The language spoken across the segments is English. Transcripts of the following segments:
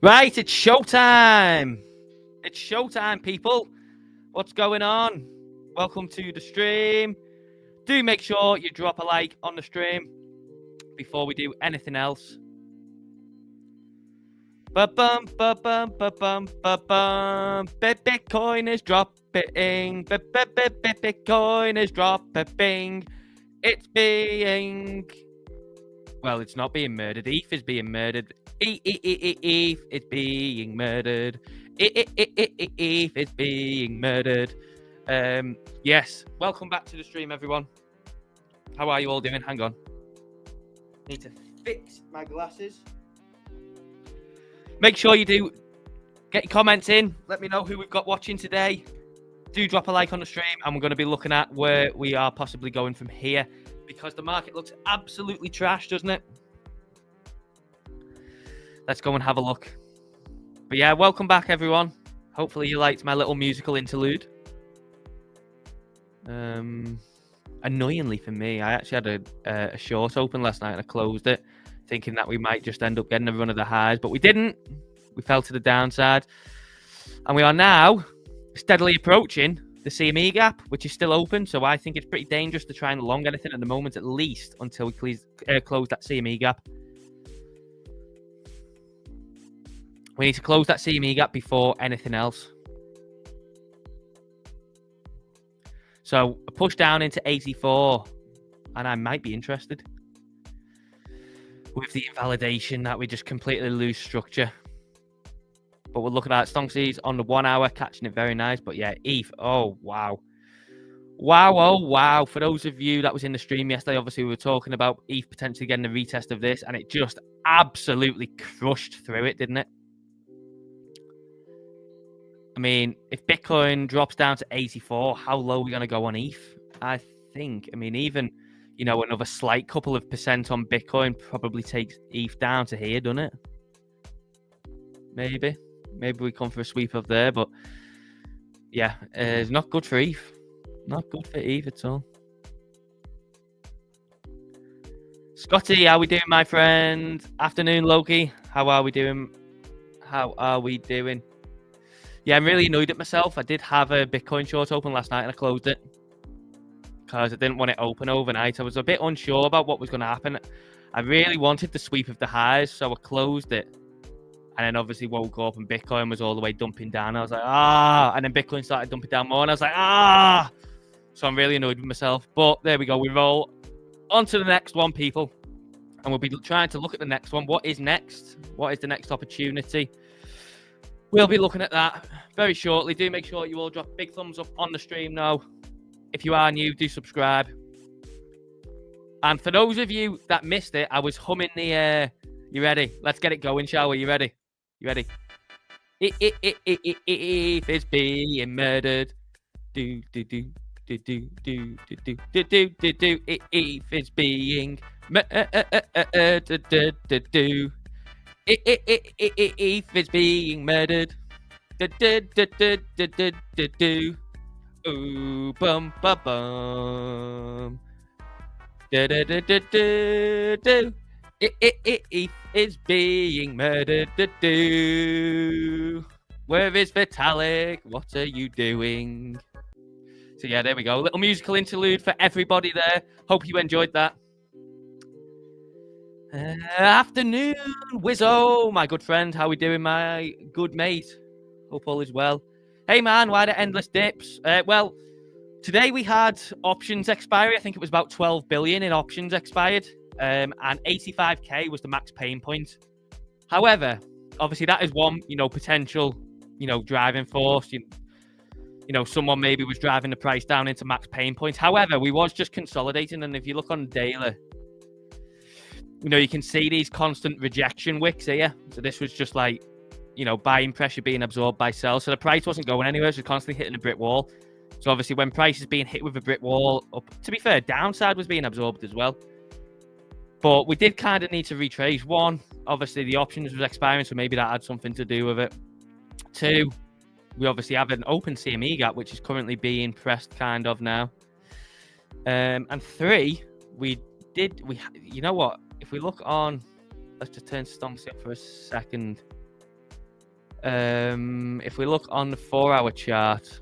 Right, it's showtime. It's showtime, people. What's going on? Welcome to the stream. Do make sure you drop a like on the stream before we do anything else. Ba-bum, ba-bum, ba-bum, ba-bum. Bitcoin is dropping. Bitcoin is dropping. It's being... Well, it's not being murdered. ETH is being murdered. ETH is being murdered. ETH is being murdered. Yes. Welcome back to the stream, everyone. How are you all doing? Hang on. Need to fix my glasses. Make sure you do get your comments in. Let me know who we've got watching today. Do drop a like on the stream, and we're going to be looking at where we are possibly going from here, because the market looks absolutely trash, doesn't it? Let's go and have a look. But yeah, welcome back, everyone. Hopefully you liked my little musical interlude. Annoyingly for me, I actually had a short open last night and I closed it, thinking that we might just end up getting a run of the highs, but we didn't. We fell to the downside. And we are now steadily approaching the CME gap, which is still open. So I think it's pretty dangerous to try and long anything at the moment, at least until we close that CME gap. We need to close that CME gap before anything else. So a push down into 84, and I might be interested. With the invalidation that we just completely lose structure. But we're looking at Stonksy's on the 1 hour, catching it very nice. But yeah, ETH, oh, wow. Wow, oh, wow. For those of you that was in the stream yesterday, obviously we were talking about ETH potentially getting a retest of this, and it just absolutely crushed through it, didn't it? I mean, if Bitcoin drops down to 84, how low are we going to go on ETH? I think, I mean, even, you know, another slight couple of % on Bitcoin probably takes ETH down to here, doesn't it? Maybe we come for a sweep of there, but yeah, it's not good for ETH. Not good for ETH at all. Scotty, how are we doing, my friend? Afternoon, Loki. How are we doing? Yeah, I'm really annoyed at myself. I did have a Bitcoin short open last night and I closed it because I didn't want it open overnight. I was a bit unsure about what was going to happen. I really wanted the sweep of the highs, so I closed it. And then obviously woke up and Bitcoin was all the way dumping down. I was like, and then Bitcoin started dumping down more and I was like, So I'm really annoyed with myself. But there we go. We roll on to the next one, people. And we'll be trying to look at the next one. What is next? What is the next opportunity? We'll be looking at that very shortly. Do make sure you all drop big thumbs up on the stream now. If you are new, do subscribe. And for those of you that missed it, I was humming the... you ready? Let's get it going, shall we? You ready? You ready? ETH is being murdered. Do, do, do, do, do, do, do, do, do, do, do, do. ETH is being murdered. ETH is being murdered. Ooh, bum, ba, bum. ETH is being murdered. Where is Vitalik? What are you doing? So yeah, there we go. Little musical interlude for everybody there. Hope you enjoyed that. Afternoon, Wizzo, my good friend. How we doing, my good mate? Hope all is well. Hey man, why the endless dips? Well, today we had options expiry. I think it was about 12 billion in options expired. And 85k was the max pain point. However, obviously that is one, potential, driving force. You know, someone maybe was driving the price down into max pain points. However, we was just consolidating, and if you look on daily, you can see these constant rejection wicks here. So this was just like, buying pressure being absorbed by sell. So the price wasn't going anywhere. It was constantly hitting a brick wall. So obviously when price is being hit with a brick wall, to be fair, downside was being absorbed as well. But we did kind of need to retrace. One, obviously the options was expiring, so maybe that had something to do with it. Two, we obviously have an open CME gap, which is currently being pressed kind of now. And three, you know what? If we look on, let's just turn Stonksy up for a second. If we look on the 4-hour chart,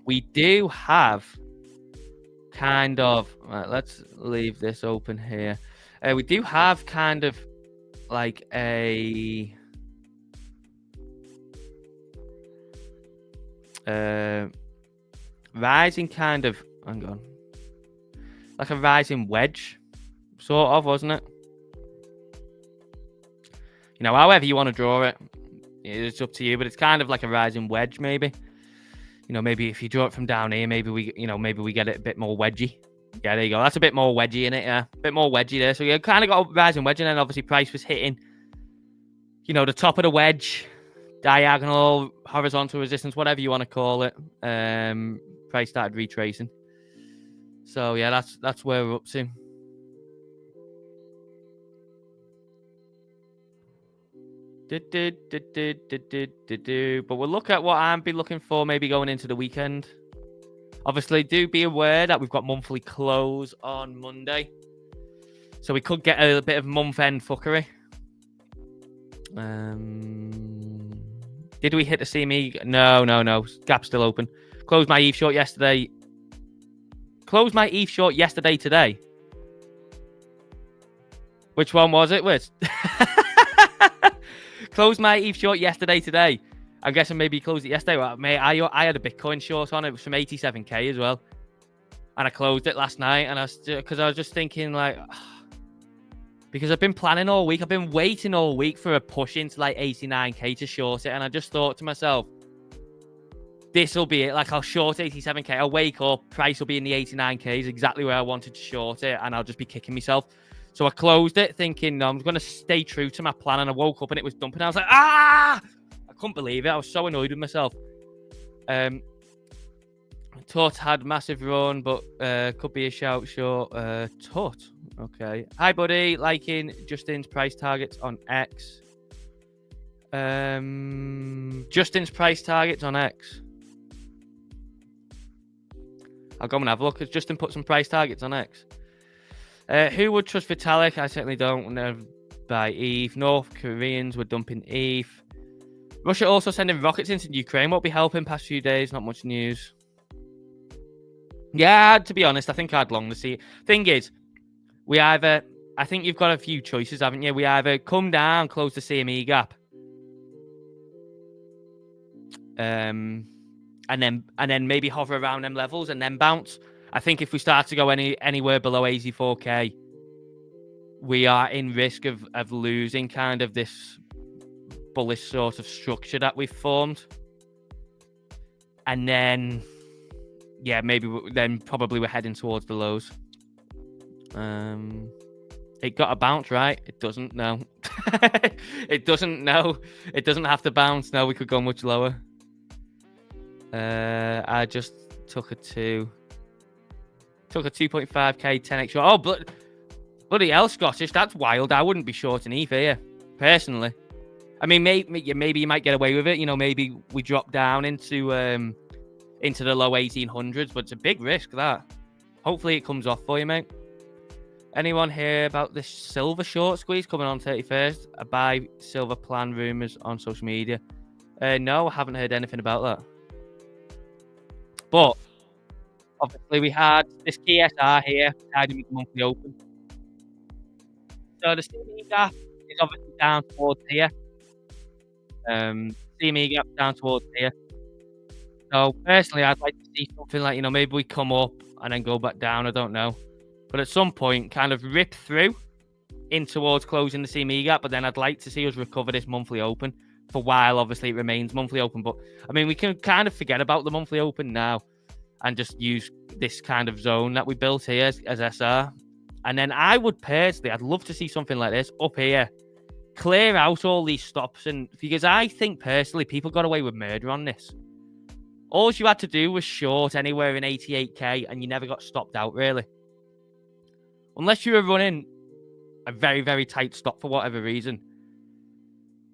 we do have kind of, right, let's leave this open here. We do have kind of like a rising kind of, hang on, like a rising wedge, sort of, wasn't it? You know, however you want to draw it, it's up to you, but it's kind of like a rising wedge, maybe. You know, maybe if you draw it from down here, maybe we get it a bit more wedgy. Yeah, there you go. That's a bit more wedgy in it, yeah. A bit more wedgy there. So you kind of got a rising wedge, and then obviously price was hitting, you know, the top of the wedge, diagonal, horizontal resistance, whatever you want to call it. Price started retracing. So yeah, that's where we're up to. But we'll look at what I'd be looking for maybe going into the weekend. Obviously, do be aware that we've got monthly close on Monday. So we could get a bit of month-end fuckery. Did we hit the CME? No. Gap's still open. Closed my ETH short yesterday. Today. Which one was it? Which? Closed my ETH short yesterday today. I'm guessing maybe you closed it yesterday. Well, mate, I had a Bitcoin short on it. It was from 87k as well. And I closed it last night. And I was just thinking, like, because I've been planning all week. I've been waiting all week for a push into like 89k to short it. And I just thought to myself, this will be it. Like, I'll short 87k. I'll wake up. Price will be in the 89ks, exactly where I wanted to short it. And I'll just be kicking myself. So I closed it thinking, no, I'm going to stay true to my plan. And I woke up and it was dumping. I was like, I couldn't believe it. I was so annoyed with myself. Tut had massive run, but could be a shout short. Tut. Okay. Hi, buddy. Liking Justin's price targets on X. Justin's price targets on X. I'll go and have a look. Justin put some price targets on X. Who would trust Vitalik? I certainly don't. Buy ETH. North Koreans were dumping ETH. Russia also sending rockets into Ukraine. Won't be helping past few days. Not much news. Yeah, to be honest, I think I'd long to see it. Thing is, I think you've got a few choices, haven't you? We either come down, close the CME gap, and then maybe hover around them levels and then bounce. I think if we start to go anywhere below 84k, we are in risk of losing kind of this bullish sort of structure that we've formed. And then, yeah, probably we're heading towards the lows. It got a bounce, right? It doesn't, no. It doesn't, no. It doesn't have to bounce. No, we could go much lower. I just took a 2.5k 10x short. Oh, bloody hell, Scottish. That's wild. I wouldn't be shorting ETH here, personally. I mean, maybe you might get away with it. You know, maybe we drop down into the low 1800s, but it's a big risk, that. Hopefully it comes off for you, mate. Anyone hear about this silver short squeeze coming on 31st? A buy silver plan rumours on social media. No, I haven't heard anything about that. But obviously we had this KSR here, tied in with the monthly open. So the CME gap is obviously down towards here. CME gap down towards here. So personally, I'd like to see something like, maybe we come up and then go back down. I don't know. But at some point, kind of rip through in towards closing the CME gap. But then I'd like to see us recover this monthly open for a while. Obviously, it remains monthly open. But, I mean, we can kind of forget about the monthly open now and just use this kind of zone that we built here as SR. And then I'd love to see something like this up here. Clear out all these stops. And because I think, personally, people got away with murder on this. All you had to do was short anywhere in 88k and you never got stopped out, really. Unless you were running a very, very tight stop for whatever reason.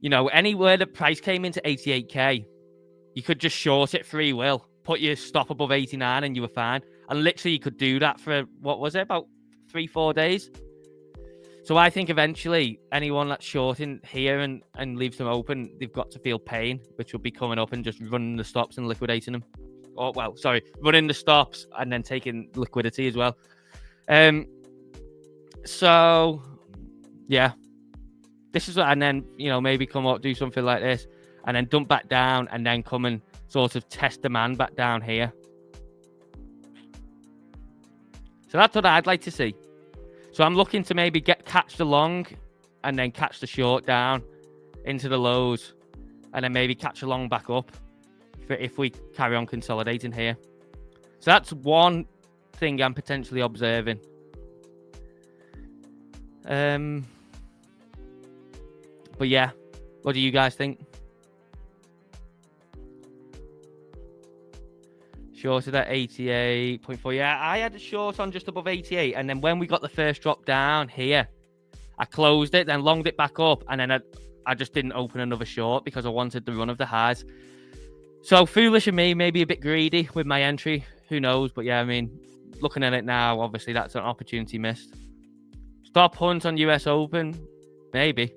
Anywhere the price came into 88k, you could just short it free will. Put your stop above 89 and you were fine. And literally you could do that for, what was it, about 3-4 days? So I think eventually anyone that's shorting here and leaves them open, they've got to feel pain, which will be coming up and just running the stops and liquidating them. Or, well, sorry, running the stops and then taking liquidity as well. So, yeah. This is what, and then, maybe come up, do something like this, and then dump back down, and then come and sort of test demand back down here. So that's what I'd like to see. So I'm looking to maybe catch the long and then catch the short down into the lows and then maybe catch a long back up if we carry on consolidating here. So that's one thing I'm potentially observing. But yeah, what do you guys think? Shorted at 88.4. Yeah, I had a short on just above 88. And then when we got the first drop down here, I closed it, then longed it back up. And then I just didn't open another short because I wanted the run of the highs. So foolish of me, maybe a bit greedy with my entry. Who knows? But yeah, I mean, looking at it now, obviously that's an opportunity missed. Stop hunt on US Open? Maybe.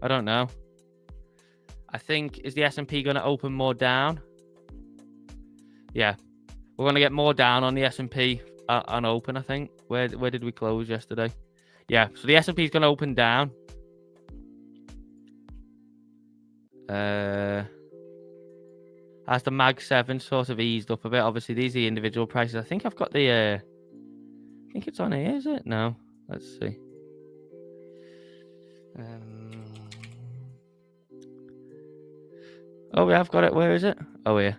I don't know. I think, is the S&P going to open more down? Yeah, we're going to get more down on the S&P on open, I think. Where did we close yesterday? Yeah, so the S&P is going to open down. As the Mag 7 sort of eased up a bit. Obviously, these are the individual prices. I think I've got the... I think it's on here, is it? No. Let's see. Oh, yeah, I've got it. Where is it? Oh, here.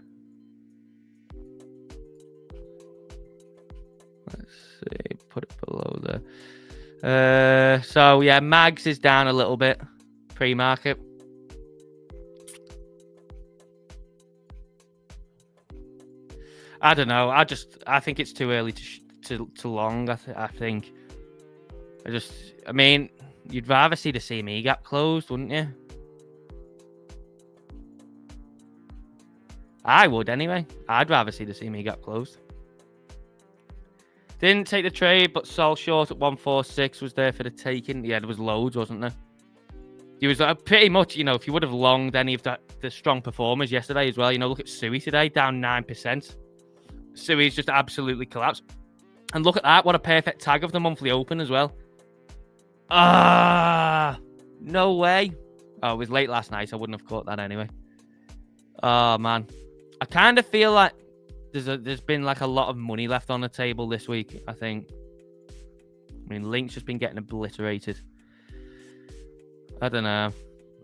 Let's see. Put it below there. So, yeah, Mags is down a little bit. Pre-market. I don't know. I think it's too early to long. I think. I mean, you'd rather see the CME gap closed, wouldn't you? I would anyway. I'd rather see the CME gap closed. Didn't take the trade, but sold short at 146 was there for the taking. Yeah, there was loads, wasn't there? He was pretty much, if you would have longed any of the strong performers yesterday as well. Look at Sui today, down 9%. Sui's just absolutely collapsed. And look at that. What a perfect tag of the monthly open as well. No way. Oh, it was late last night. I wouldn't have caught that anyway. Oh, man. I kind of feel like there's been like a lot of money left on the table this week, I think. I mean, Link's just been getting obliterated. I don't know.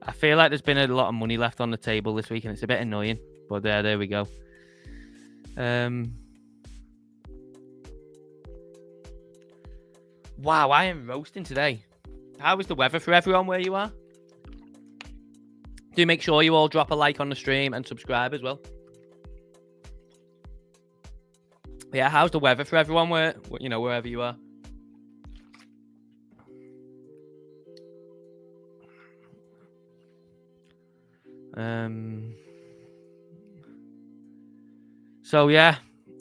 I feel like there's been a lot of money left on the table this week, and it's a bit annoying. But there we go. Wow, I am roasting today. How is the weather for everyone where you are? Do make sure you all drop a like on the stream and subscribe as well. Yeah, how's the weather for everyone wherever you are? So yeah,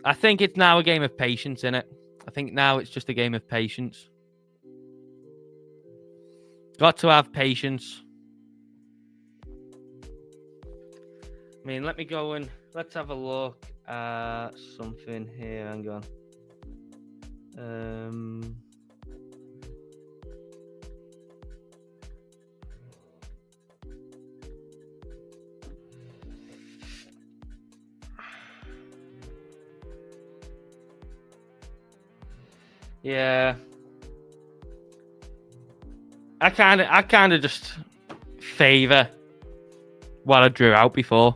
I think it's now a game of patience, innit? I think now it's just a game of patience. Got to have patience. I mean, let me go and let's have a look at something here. Hang on. Yeah. I kind of just favor what I drew out before.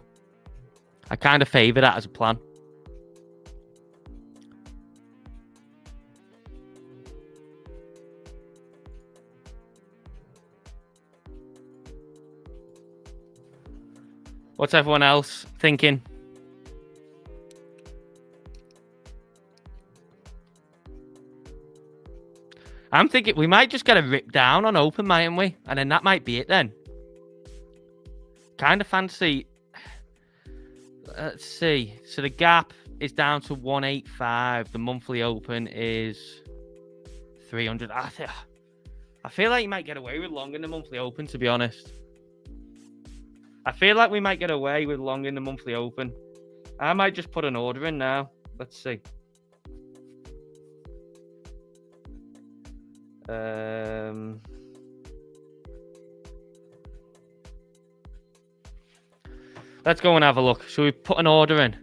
I kind of favor that as a plan. What's everyone else thinking? I'm thinking we might just get a rip down on open, mightn't we? And then that might be it then. Kind of fancy. Let's see. So the gap is down to 185. The monthly open is 300. I I feel like you might get away with long in the monthly open, to be honest. I feel like we might get away with long in the monthly open. I might just put an order in now. Let's see. Let's go and have a look. Shall we put an order in?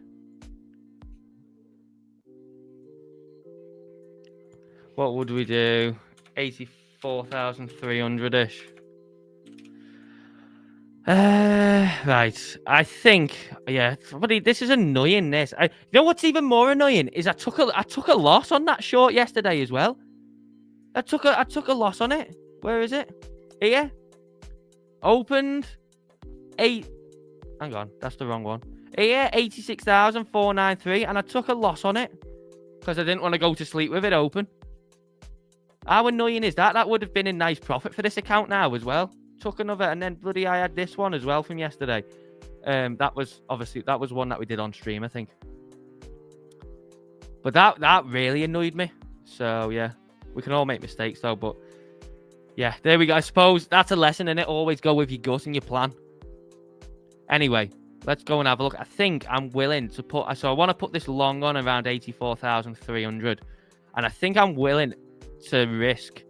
What would we do? 84,300-ish. Right. I think, yeah. Buddy, this is annoying. This. You know what's even more annoying is I took a loss on that short yesterday as well. I took a loss on it. Where is it? Here. Opened. Hang on, that's the wrong one. Here, 86,493, and I took a loss on it because I didn't want to go to sleep with it open. How annoying is that? That would have been a nice profit for this account now as well. Took another, and then bloody I had this one as well from yesterday. That was one that we did on stream, I think. But that really annoyed me. So yeah, we can all make mistakes though. But yeah, there we go. I suppose that's a lesson in it. Always go with your gut and your plan. Anyway, let's go and have a look. I think I'm willing to put. So I want to put this long on around 84,300, and I think I'm willing to risk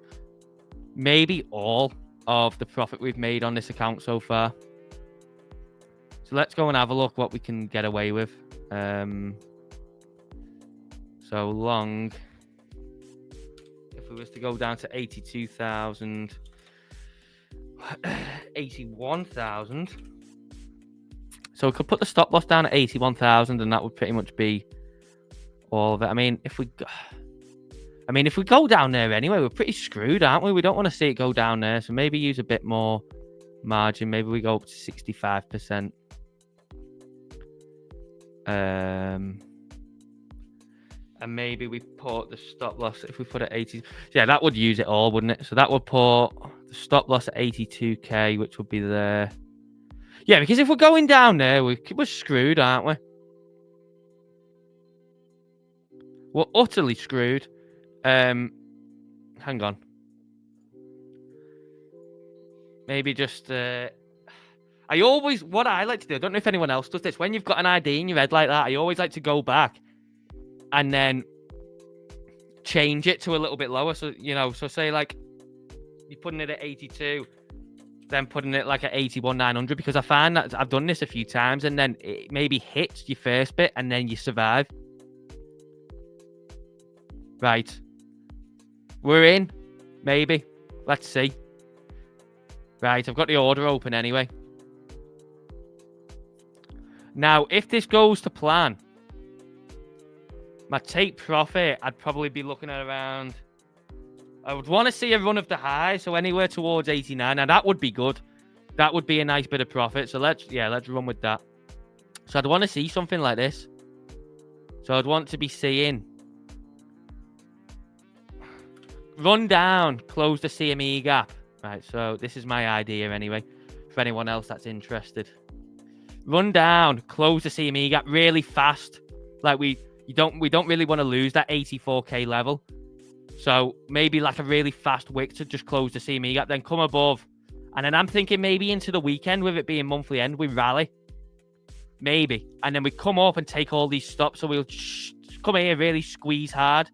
maybe all of the profit we've made on this account so far. So let's go and have a look what we can get away with. So long, if we was to go down to 82,000, 81,000. So we could put the stop loss down at 81,000, and that would pretty much be all of it. I mean, if we go down there anyway, we're pretty screwed, aren't we? We don't want to see it go down there, so maybe use a bit more margin. Maybe we go up to 65%. And maybe we put the stop loss, if we put it at 80, yeah, that would use it all, wouldn't it? So that would put the stop loss at 82k, which would be there. Yeah, because if we're going down there, we're screwed, aren't we? We're utterly screwed. Hang on. Maybe just what I like to do, I don't know if anyone else does this, when you've got an idea in your head like that, I always like to go back and then change it to a little bit lower. So, so say like you're putting it at 82, then putting it like at 81,900, because I find that I've done this a few times, and then it maybe hits your first bit and then you survive. Right. We're in. Maybe. Let's see. Right, I've got the order open anyway. Now, if this goes to plan, my take profit, I'd probably be looking at around... I would want to see a run of the high, so anywhere towards 89. Now, that would be good. That would be a nice bit of profit. So let's run with that. So I'd want to see something like this. So I'd want to be seeing... run down, close the CME gap. Right, so this is my idea anyway, for anyone else that's interested. Run down, close the CME gap really fast. Like we don't really want to lose that 84k level. So maybe like a really fast wick to just close the CME gap, then come above. And then I'm thinking maybe into the weekend, with it being monthly end, we rally. Maybe. And then we come up and take all these stops. So we'll come here, really squeeze hard.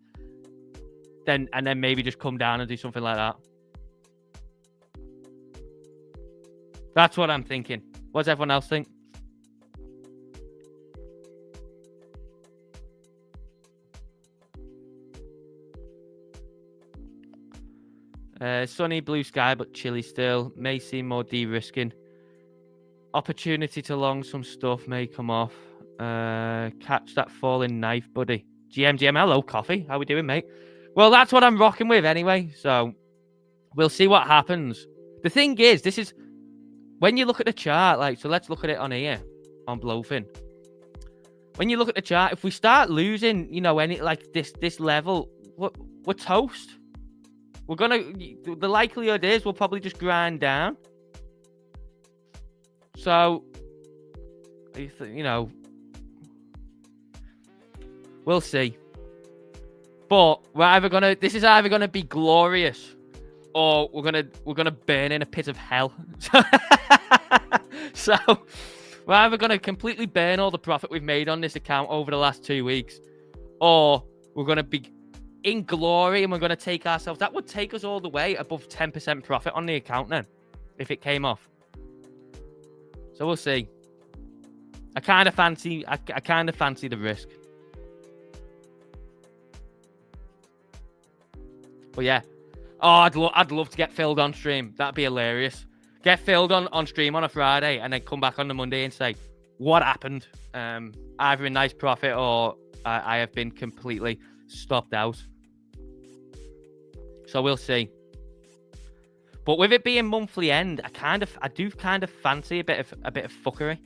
And then maybe just come down and do something like that. That's what I'm thinking. What does everyone else think? Sunny, blue sky, but chilly still. May seem more de-risking. Opportunity to long some stuff may come off. Catch that falling knife, buddy. GM, hello, coffee. How we doing, mate? Well, that's what I'm rocking with anyway. So we'll see what happens. The thing is, this is when you look at the chart, like, so let's look at it on here, on BLOFIN. When you look at the chart, if we start losing, any like this level, we're toast. The likelihood is we'll probably just grind down. So, we'll see. But this is either gonna be glorious, or we're gonna burn in a pit of hell. So we're either gonna completely burn all the profit we've made on this account over the last 2 weeks, or we're gonna be in glory and we're gonna take ourselves. That would take us all the way above 10% profit on the account then, if it came off. So we'll see. I kind of fancy the risk. But yeah. Oh, I'd love to get filled on stream. That'd be hilarious. Get filled on stream on a Friday and then come back on the Monday and say, what happened? Either in nice profit or I have been completely stopped out. So we'll see. But with it being monthly end, I do kind of fancy a bit of fuckery,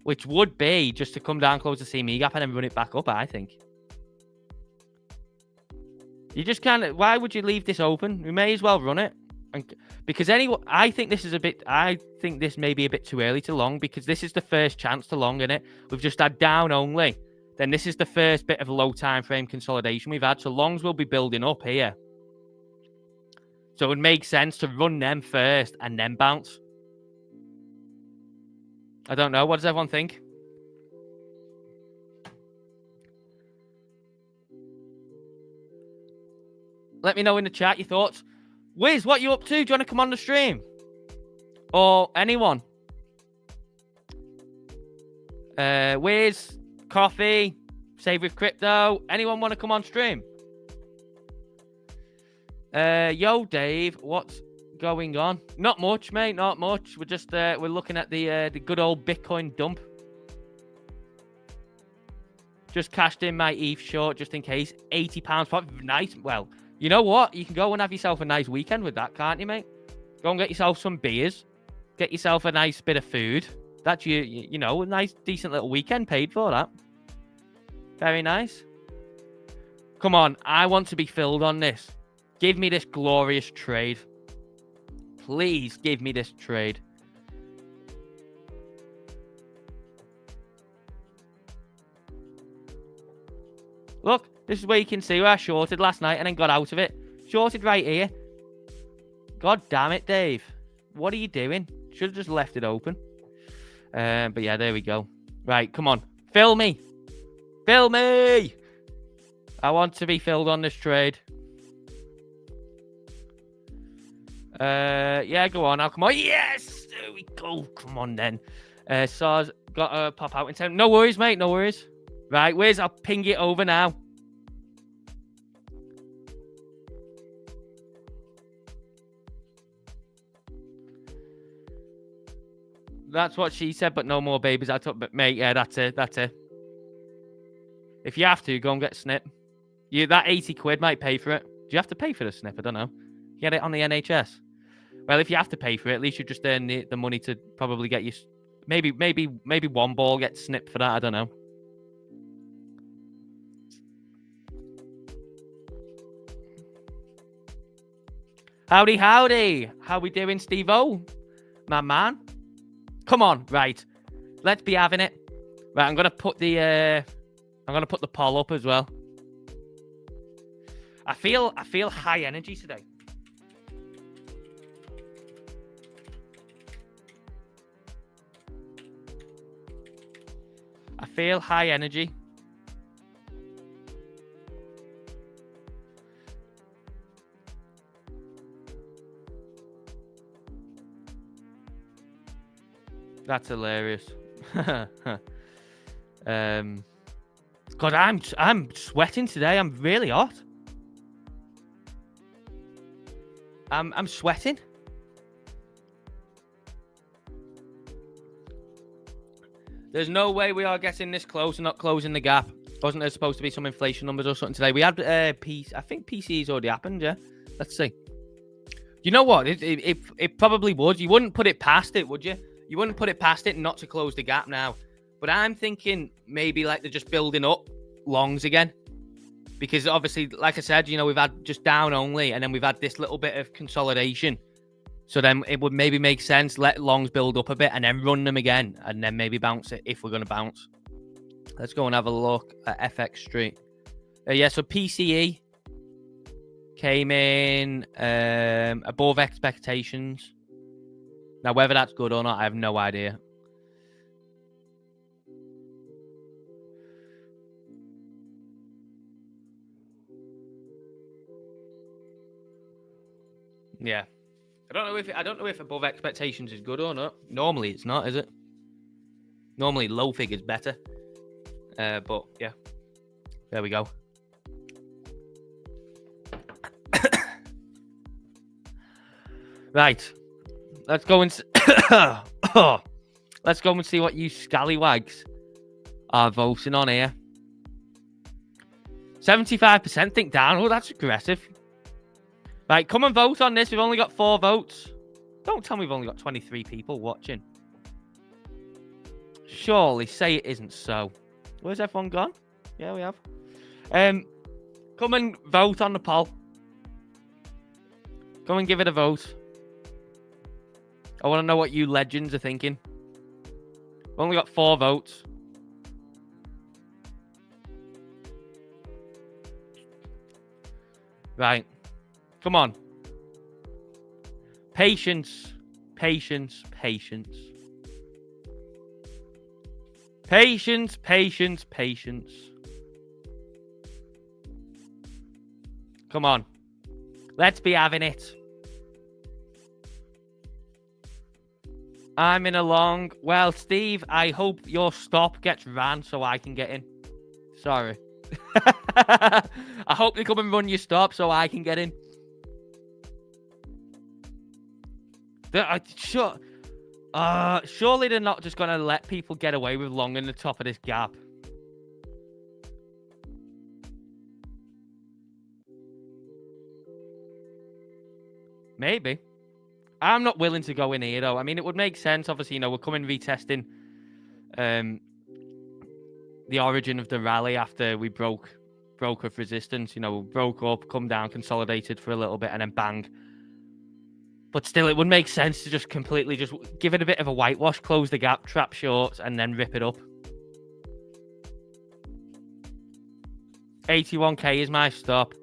which would be just to come down, close the CME gap, and then run it back up. I think. You just kind of. Why would you leave this open? We may as well run it, because I think this is a bit. I think this may be a bit too early to long, because this is the first chance to long in it. We've just had down only. Then this is the first bit of low time frame consolidation we've had. So longs will be building up here. So it would make sense to run them first and then bounce. I don't know. What does everyone think? Let me know in the chat your thoughts. Wiz, what are you up to? Do you want to come on the stream? Or anyone? Wiz, Coffee, Save with Crypto. Anyone want to come on stream? Yo, Dave, what's going on? Not much, mate. Not much. We're just we're looking at the good old Bitcoin dump. Just cashed in my ETH short just in case. £80. Nice. Well, you know what? You can go and have yourself a nice weekend with that, can't you, mate? Go and get yourself some beers. Get yourself a nice bit of food. That's you know, a nice, decent little weekend paid for that. Very nice. Come on, I want to be filled on this. Give me this glorious trade. Please give me this trade. Look, this is where you can see where I shorted last night and then got out of it. Shorted right here. God damn it, Dave. What are you doing? Should have just left it open. But yeah, there we go. Right, come on. Fill me. Fill me. I want to be filled on this trade. Yeah, go on now. Come on. Yes. There we go. Come on then. SARS got to pop out in time. No worries, mate. No worries. Right, Wiz, I'll ping it over now. That's what she said, but no more babies. I took, but mate, yeah, that's it. That's it. If you have to, go and get a snip. That 80 quid might pay for it. Do you have to pay for the snip? I don't know. Get it on the NHS. Well, if you have to pay for it, at least you just earn the money to probably get you. Maybe one ball gets snipped for that. I don't know. Howdy, howdy. How we doing, Steve-O? My man. Come on, right. Let's be having it. Right, I'm gonna put the poll up as well. I feel high energy today. I feel high energy. That's hilarious. God, I'm sweating today. I'm really hot. I'm sweating. There's no way we are getting this close and not closing the gap. Wasn't there supposed to be some inflation numbers or something today? We had I think PC's already happened, yeah. Let's see. You know what? It probably would. You wouldn't put it past it, would you? You wouldn't put it past it not to close the gap now. But I'm thinking maybe like they're just building up longs again. Because obviously, like I said, you know, we've had just down only, and then we've had this little bit of consolidation. So then it would maybe make sense, let longs build up a bit and then run them again, and then maybe bounce it if we're going to bounce. Let's go and have a look at FX Street. Yeah, so PCE. came in above expectations. Now, whether that's good or not, I have no idea. Yeah. I don't know if above expectations is good or not. Normally it's not, is it? Normally low figures better. But yeah. There we go. Right. Let's go and let's go and see what you scallywags are voting on here. 75% think down. Oh, that's aggressive. Right, come and vote on this. We've only got 4 votes. Don't tell me we've only got 23 people watching. Surely say it isn't so. Where's everyone gone? Yeah, we have. Come and vote on the poll. Come and give it a vote. I want to know what you legends are thinking. We've only got 4 votes. Right. Come on. Patience. Patience. Patience. Patience. Patience. Patience. Come on. Let's be having it. I'm in a long... Well, Steve, I hope your stop gets ran so I can get in. Sorry. I hope they come and run your stop so I can get in. Surely they're not just going to let people get away with long in the top of this gap. Maybe. I'm not willing to go in here, though. I mean, it would make sense. Obviously, we're coming retesting the origin of the rally after we broke with resistance. We broke up, come down, consolidated for a little bit, and then bang. But still, it would make sense to just completely just give it a bit of a whitewash, close the gap, trap shorts, and then rip it up. 81k is my stop.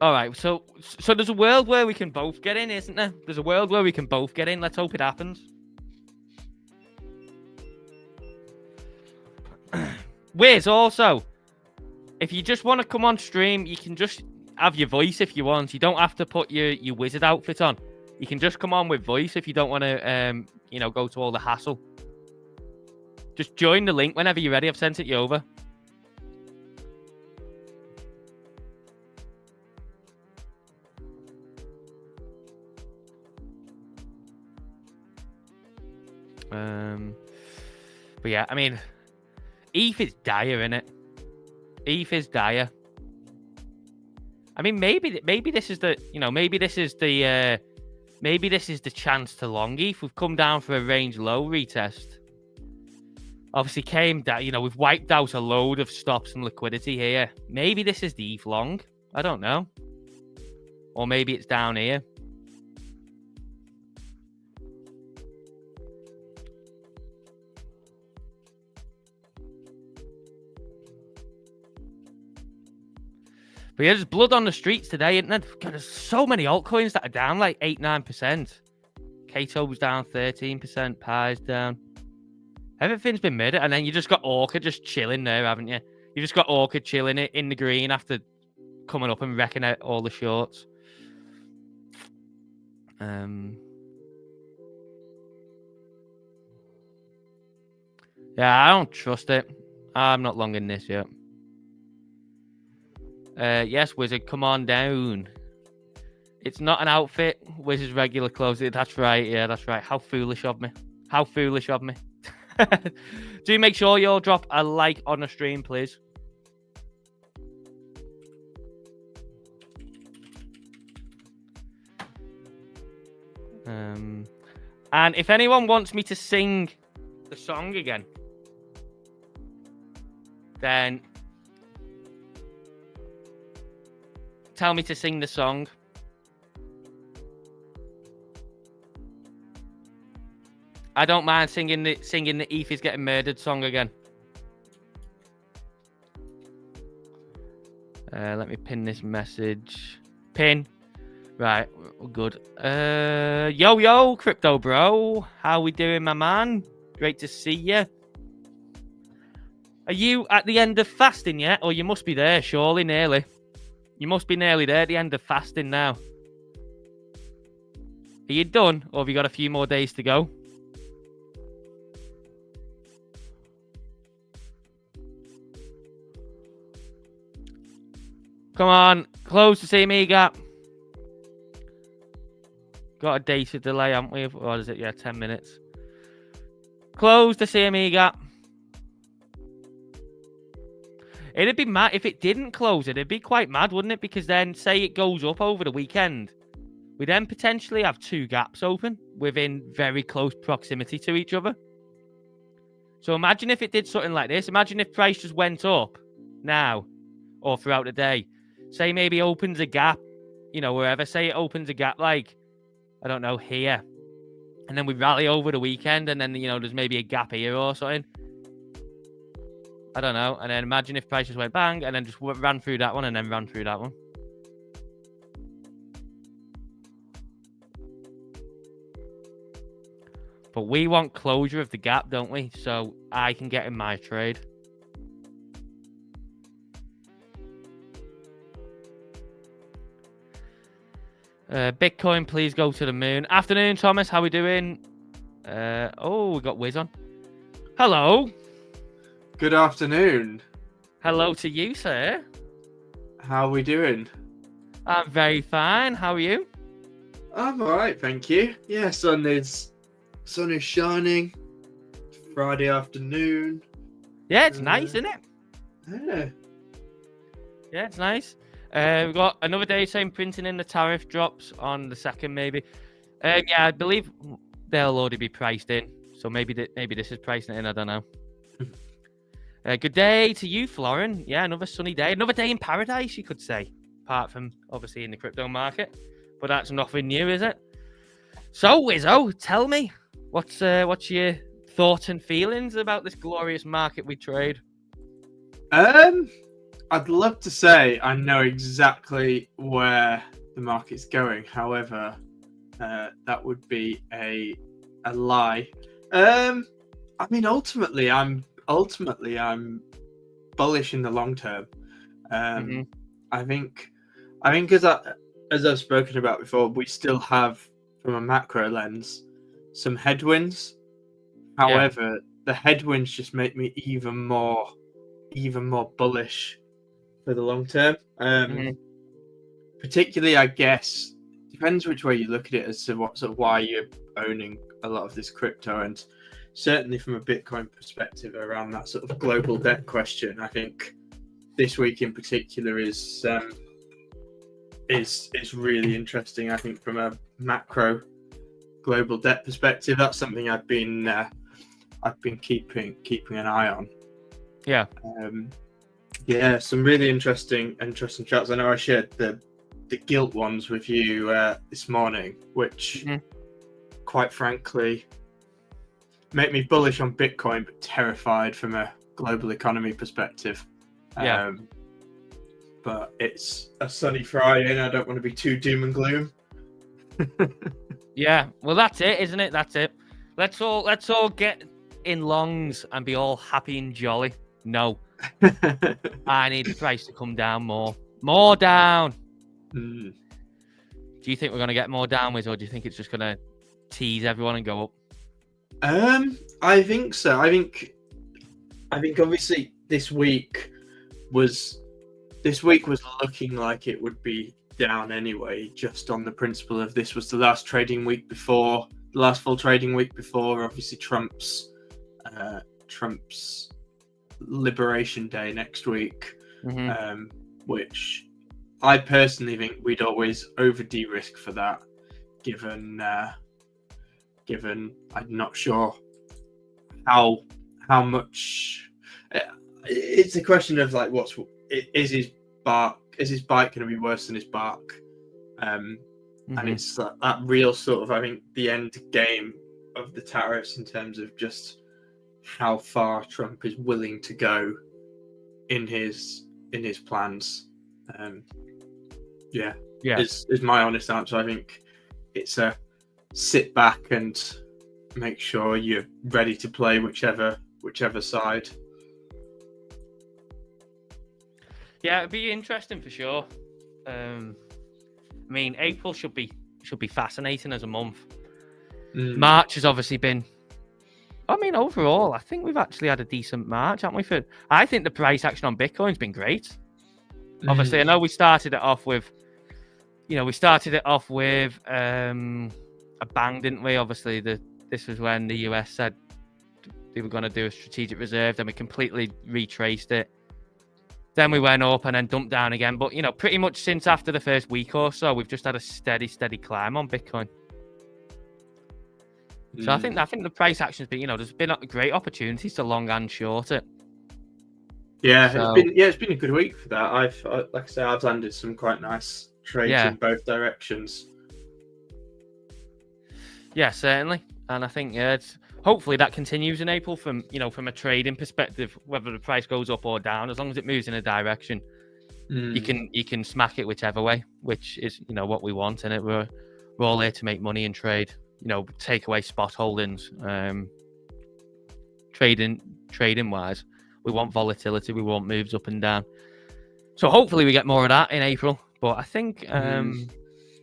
All right, so there's a world where we can both get in, isn't there? There's a world where we can both get in. Let's hope it happens. Wiz, also, if you just want to come on stream, you can just have your voice if you want. You don't have to put your wizard outfit on. You can just come on with voice if you don't want to, go to all the hassle. Just join the link whenever you're ready. I've sent it you over. But yeah, I mean, ETH is dire, innit? ETH is dire. I mean, maybe this is the, maybe this is the chance to long ETH. We've come down for a range low retest. Obviously came down, we've wiped out a load of stops and liquidity here. Maybe this is the ETH long. I don't know. Or maybe it's down here. But yeah, there's blood on the streets today, isn't there? God, there's so many altcoins that are down like 8-9%. Kato's down 13%. Pi's down. Everything's been murdered. And then you just got Orca just chilling there, haven't you? You just got Orca chilling it in the green after coming up and wrecking out all the shorts. Yeah, I don't trust it. I'm not long in this yet. Yes, Wizard, come on down. It's not an outfit. Wizard's regular clothes. That's right. Yeah, that's right. How foolish of me. How foolish of me. Do make sure you all drop a like on the stream, please. And if anyone wants me to sing the song again, then tell me to sing the song. I don't mind singing the ETH is getting murdered song again. Let me pin this message. Pin. Right, we're good. Yo, crypto bro. How we doing, my man? Great to see you. Are you at the end of fasting yet? Or you must be there, surely, nearly. You must be nearly there at the end of fasting now. Are you done? Or have you got a few more days to go? Come on, close the CME gap. Got a data delay, haven't we? What is it? Yeah, 10 minutes. Close the CME gap. It'd be mad if it didn't close it. It'd be quite mad, wouldn't it? Because then, say it goes up over the weekend, we then potentially have two gaps open within very close proximity to each other. So imagine if it did something like this. Imagine if price just went up now or throughout the day. Say maybe opens a gap, wherever. Say it opens a gap like, I don't know, here. And then we rally over the weekend and then, there's maybe a gap here or something. I don't know. And then imagine if prices went bang and then just ran through that one and then ran through that one. But we want closure of the gap, don't we? So I can get in my trade. Bitcoin, please go to the moon. Afternoon, Thomas. How we doing? We got Wiz on. Hello. Good afternoon. Hello to you, sir. How are we doing? I'm very fine. How are you? I'm all right, thank you. Yeah, sun is shining. Friday afternoon. Yeah, it's nice, isn't it? Yeah. Yeah, it's nice. We've got another day saying printing in the tariff drops on the 2nd, maybe. Yeah, I believe they'll already be priced in. So maybe this is pricing it in. I don't know. Good day to you, Florin. Yeah, another sunny day. Another day in paradise, you could say. Apart from, obviously, in the crypto market. But that's nothing new, is it? So, Wizzo, tell me, what's your thoughts and feelings about this glorious market we trade? I'd love to say I know exactly where the market's going. However, that would be a lie. I mean, ultimately, I'm bullish in the long term. I think as I've spoken about before, we still have, from a macro lens, some headwinds. However, the headwinds just make me even more bullish for the long term. Particularly, I guess, depends which way you look at it as to what sort of why you're owning a lot of this crypto, and certainly from a Bitcoin perspective around that sort of global debt question. I think this week in particular is really interesting. I think from a macro global debt perspective, that's something I've been keeping an eye on. Yeah. Some really interesting charts. I know I shared the gilt ones with you this morning, which quite frankly make me bullish on Bitcoin, but terrified from a global economy perspective. But it's a sunny Friday and I don't want to be too doom and gloom. Yeah, well, that's it, isn't it? That's it. Let's all get in longs and be all happy and jolly. No. I need the price to come down more down. Do you think we're going to get more downwards, or do you think it's just going to tease everyone and go up? I think so. I think obviously this week was looking like it would be down anyway, just on the principle of this was the last full trading week before obviously Trump's Liberation Day next week, which I personally think we'd always over de-risk for that, given I'm not sure how much. It's a question of like, is his bite going to be worse than his bark? And it's that real sort of, I think, the end game of the tariffs in terms of just how far Trump is willing to go in his plans. Yeah, Yeah. is my honest answer. I think it's a sit back and make sure you're ready to play whichever side. Yeah, it'd be interesting for sure. I mean, April should be fascinating as a month. March has obviously been. I mean, overall, I think we've actually had a decent March, haven't we? I think the price action on Bitcoin's been great. Obviously, I know we started it off with, a bang, didn't we? Obviously, this was when the US said they were going to do a strategic reserve, then we completely retraced it. Then we went up and then dumped down again. But, pretty much since after the first week or so, we've just had a steady climb on Bitcoin. So I think the price action's been, there's been great opportunities to long and short it. Yeah, it's been a good week for that. Like I say, I've landed some quite nice trades in both directions. Yeah, certainly. And I think hopefully that continues in April from a trading perspective, whether the price goes up or down, as long as it moves in a direction, you can smack it whichever way, which is what we want. And we're all here to make money and trade. Take away spot holdings. Trading wise, we want volatility. We want moves up and down. So hopefully we get more of that in April. But I think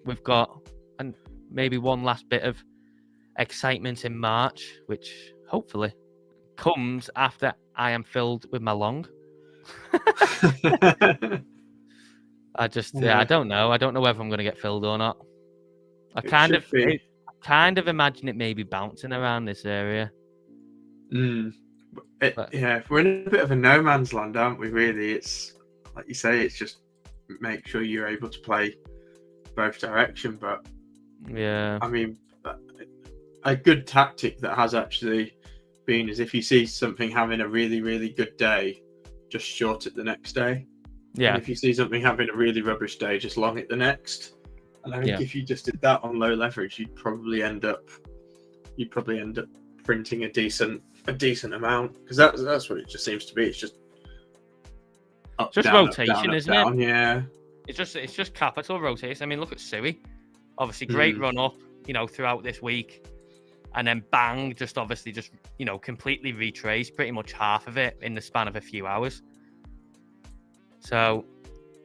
we've got maybe one last bit of excitement in March, which hopefully comes after I am filled with my long. I don't know. I don't know whether I'm going to get filled or not. I kind of imagine it maybe bouncing around this area. We're in a bit of a no man's land, aren't we? Really, it's like you say, it's just make sure you're able to play both direction. But yeah, I mean, a good tactic that has actually been is if you see something having a really, really good day, just short it the next day. Yeah. And if you see something having a really rubbish day, just long it the next. And I think if you just did that on low leverage, you'd probably end up printing a decent amount, because that's what it just seems to be. It's just up, just down, rotation, up, down, isn't up, down. it? Yeah. It's just capital rotation. I mean, look at Sui. Obviously, great run up, throughout this week, and then bang, just completely retraced pretty much half of it in the span of a few hours. So,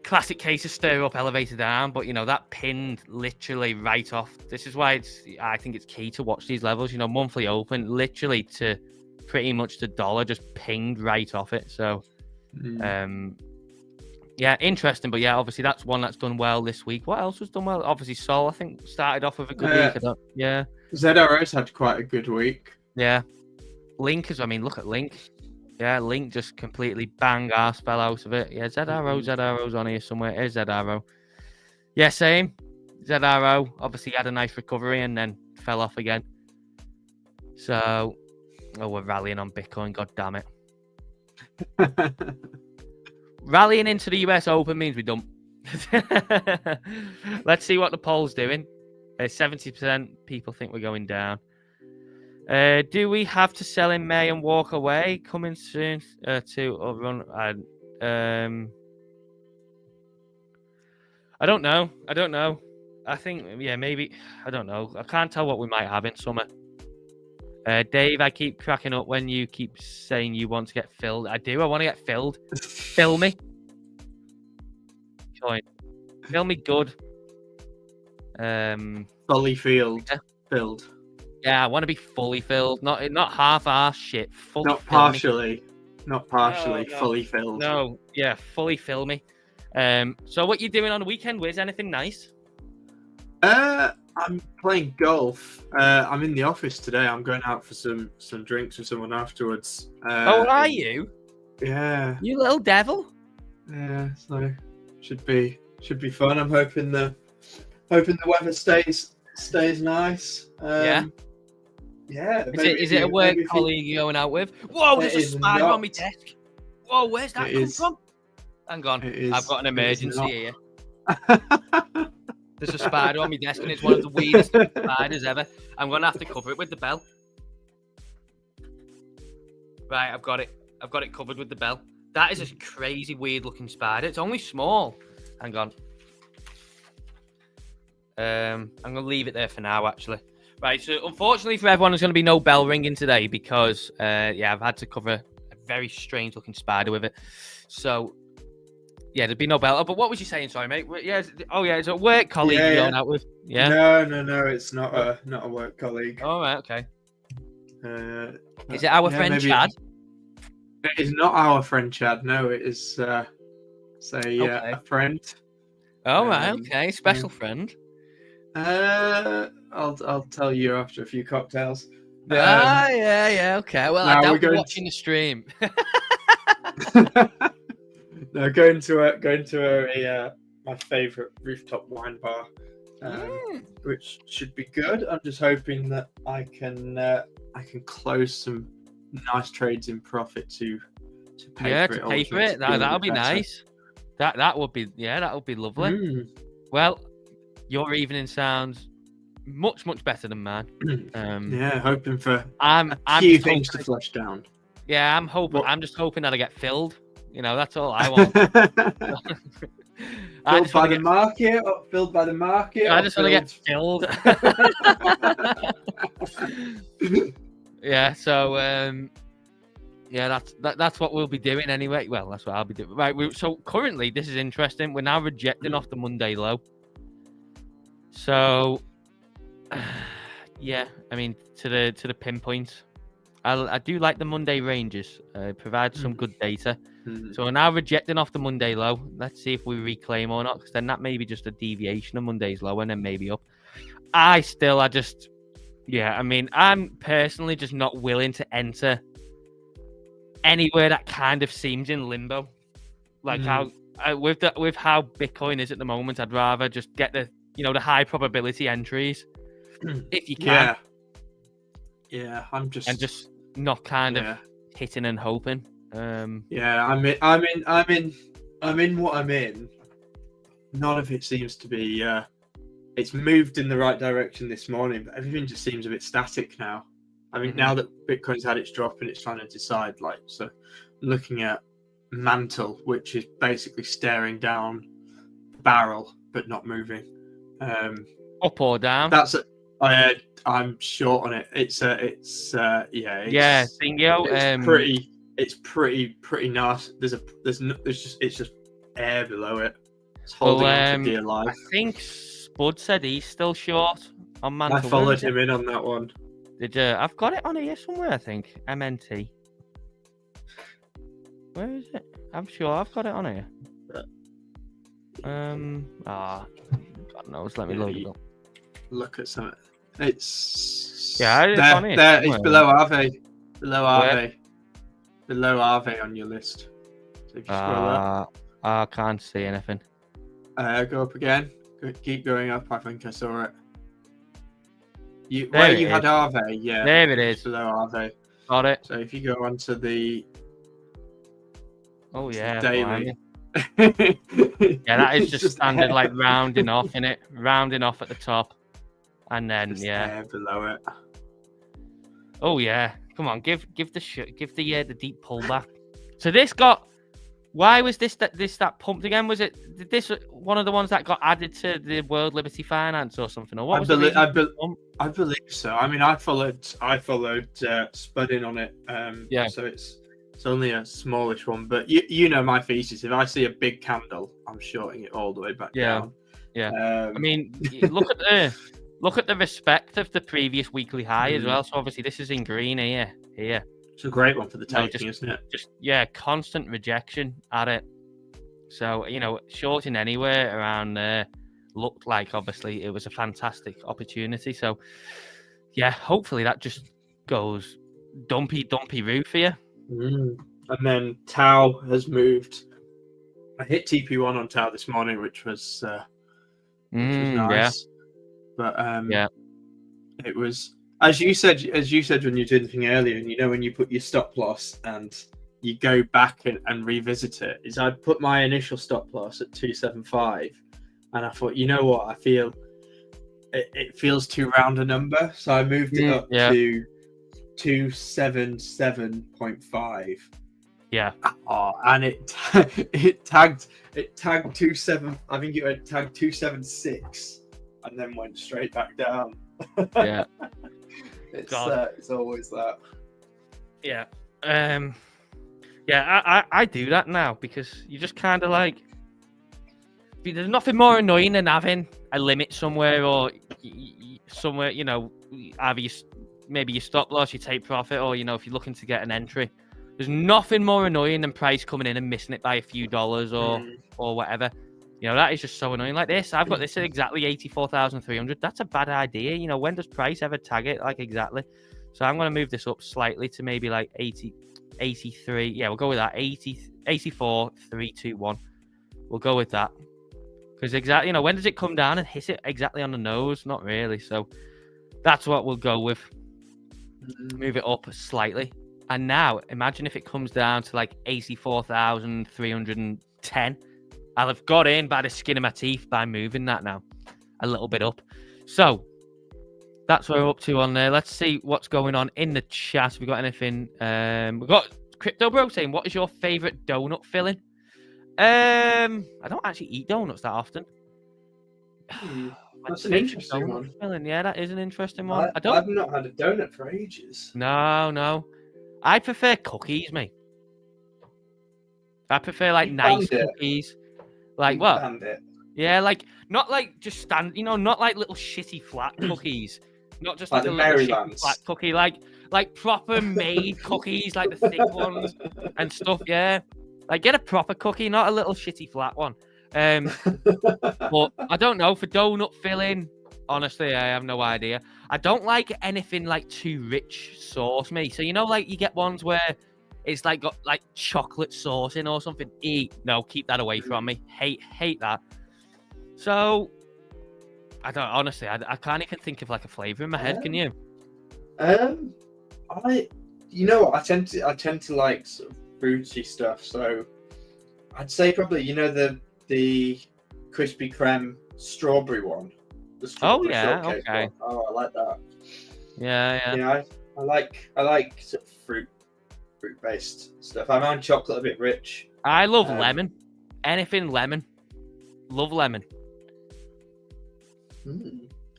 classic case of stir up, elevator down, but that pinned literally right off. This is why I think it's key to watch these levels. Monthly open, literally to pretty much the dollar, just pinged right off it. So, interesting. But yeah, obviously that's one that's done well this week. What else was done well? Obviously, Sol, I think, started off with a good week. ZRO's had quite a good week. Yeah. Link look at Link. Yeah, Link just completely bang ass fell out of it. Yeah, ZRO's on here somewhere. Here's ZRO. Yeah, same. ZRO obviously had a nice recovery and then fell off again. So, we're rallying on Bitcoin. God damn it. Rallying into the US Open means we dump. Let's see what the poll's doing. 70% people think we're going down. Do we have to sell in May and walk away? Coming soon to run. I don't know. I think, maybe. I don't know. I can't tell what we might have in summer. Dave, I keep cracking up when you keep saying you want to get filled. I do. I want to get filled. Fill me. Join. Fill me good. Fully filled. Yeah, I want to be fully filled, not half-ass shit. Not partially, fully filled. No, yeah, fully fill me. So what you doing on the weekend, Wiz? Anything nice? I'm playing golf. I'm in the office today. I'm going out for some drinks with someone afterwards. Are you? Yeah. You little devil. Yeah, so should be fun. I'm hoping the weather stays nice. Yeah. Is it a work colleague you're going out with? Whoa, there's a spider on my desk. Whoa, where's that come from? Hang on, I've got an emergency here. There's a spider on my desk and it's one of the weirdest spiders ever. I'm going to have to cover it with the bell. Right, I've got it. I've got it covered with the bell. That is a crazy, weird looking spider. It's only small. Hang on. I'm going to leave it there for now, actually. Right, so unfortunately for everyone, there's going to be no bell ringing today because, I've had to cover a very strange-looking spider with it. So, yeah, there'd be no bell. Oh, but what was you saying? Sorry, mate. Yeah, it's a work colleague you're going out with. Yeah. No, it's not a work colleague. All right, okay. Is it our friend maybe... Chad? It is not our friend Chad. No, it is a friend. Oh, right, okay. Special friend. I'll tell you after a few cocktails. Yeah, okay. Well, I doubt we're watching the stream. No, going to my favorite rooftop wine bar, which should be good. I'm just hoping that I can close some nice trades in profit to pay for it. Pay for it. That'll be nice. That would be lovely. Well, your evening sounds much better than mine. Hoping for a few things to flush down. Yeah, I'm hoping. I'm just hoping that I get filled. That's all I want. Filled by the market. I just want to get filled. Yeah. So that's what we'll be doing anyway. Well, that's what I'll be doing. Right. So currently, this is interesting. We're now rejecting off the Monday low. So, I mean, to the pinpoint, I do like the Monday ranges. Provide some good data. So we're now rejecting off the Monday low. Let's see if we reclaim or not, because then that may be just a deviation of Monday's low and then maybe up. I'm personally just not willing to enter anywhere that kind of seems in limbo. Like how with how Bitcoin is at the moment, I'd rather just get the high probability entries if you can. Yeah, I'm just not kind of hitting and hoping. I'm in what I'm in. None of it seems to be. It's moved in the right direction this morning, but everything just seems a bit static now. I mean, now that Bitcoin's had its drop and it's trying to decide, so looking at mantle, which is basically staring down the barrel but not moving. Up or down? That's it. I'm short on it. It's Bingo. It's pretty nice. It's just air below it. It's holding on for dear life. I think Spud said he's still short on mantle. I followed him in on that one. Did you? I've got it on here somewhere. I think MNT. Where is it? I'm sure I've got it on here. God knows. Let me load it up. Look at something. It's on here. There. It's below Arve. Below Arve on your list. So if you scroll up, I can't see anything. Go up again. Keep going up. I think I saw it. Where you had Arve, yeah. There it is. Below Arve. Got it. So if you go onto the Yeah, daily. that is just standard like rounding off, innit? Rounding off at the top, and then there below it. Oh yeah, come on, give the deep pullback. So this got. Why was this that pumped again? Was it this one of the ones that got added to the World Liberty Finance or something? Or what? I believe so. I mean, I followed Spud in on it. So it's only a smallish one, but you know my thesis. If I see a big candle, I'm shorting it all the way back down. I mean, look at the respect of the previous weekly high as well. So obviously this is in green here. It's a great one for the taking, isn't it? Constant rejection at it. So shorting anywhere around there looked like obviously it was a fantastic opportunity. So hopefully that just goes dumpy roof for you. And then Tau has moved. I hit TP1 on Tau this morning, which was nice. But it was as you said when you did anything earlier, and when you put your stop loss and you go back and revisit it, is I put my initial stop loss at 275, and I thought, you know what, I feel it feels too round a number, so I moved it up to 277.5, Yeah. Oh, and it tagged 27. I think it went tagged 276, and then went straight back down. Yeah. It's always that. Yeah. Yeah, I do that now because you just kind of like, there's nothing more annoying than having a limit somewhere or somewhere, you know, either maybe your stop loss, you take profit, or, you know, if you're looking to get an entry. There's nothing more annoying than price coming in and missing it by a few dollars or whatever. You know, that is just so annoying. Like this, I've got this at exactly 84,300. That's a bad idea. You know, when does price ever tag it? Like exactly. So I'm going to move this up slightly to maybe like 83. Yeah, we'll go with that. 84,321. We'll go with that. Because exactly, you know, when does it come down and hit it exactly on the nose? Not really. So that's what we'll go with. Move it up slightly. And now, imagine if it comes down to like 84,310. I'll have got in by the skin of my teeth by moving that now a little bit up. So that's what we're up to on there. Let's see what's going on in the chat. Have we got anything? We've got Crypto Bro saying, what is your favorite donut filling? I don't actually eat donuts that often. That's an interesting one. Filling. Yeah, that is an interesting one. I've not had a donut for ages. No. I prefer cookies, mate. I prefer like nice cookies. Like what? Yeah, like not like just not like little shitty flat cookies. Not just like a little shitty flat cookie, like proper made cookies, like the thick ones and stuff. Yeah, like get a proper cookie, not a little shitty flat one. But I don't know, for donut filling, honestly, I have no idea. I don't like anything like too rich sauce, mate. So, you know, like you get ones where it's like got like chocolate sauce in or something. No, keep that away from me. Hate that. So I don't, honestly, I can't even think of like a flavor in my head. Can you? You know what, I tend to like sort of fruity stuff. So I'd say probably, you know, the Krispy Kreme strawberry one. The strawberry shortcake one. Oh, I like that. Yeah. Yeah, I like sort of fruit based stuff. I find chocolate a bit rich. I love lemon. Anything lemon. Love lemon.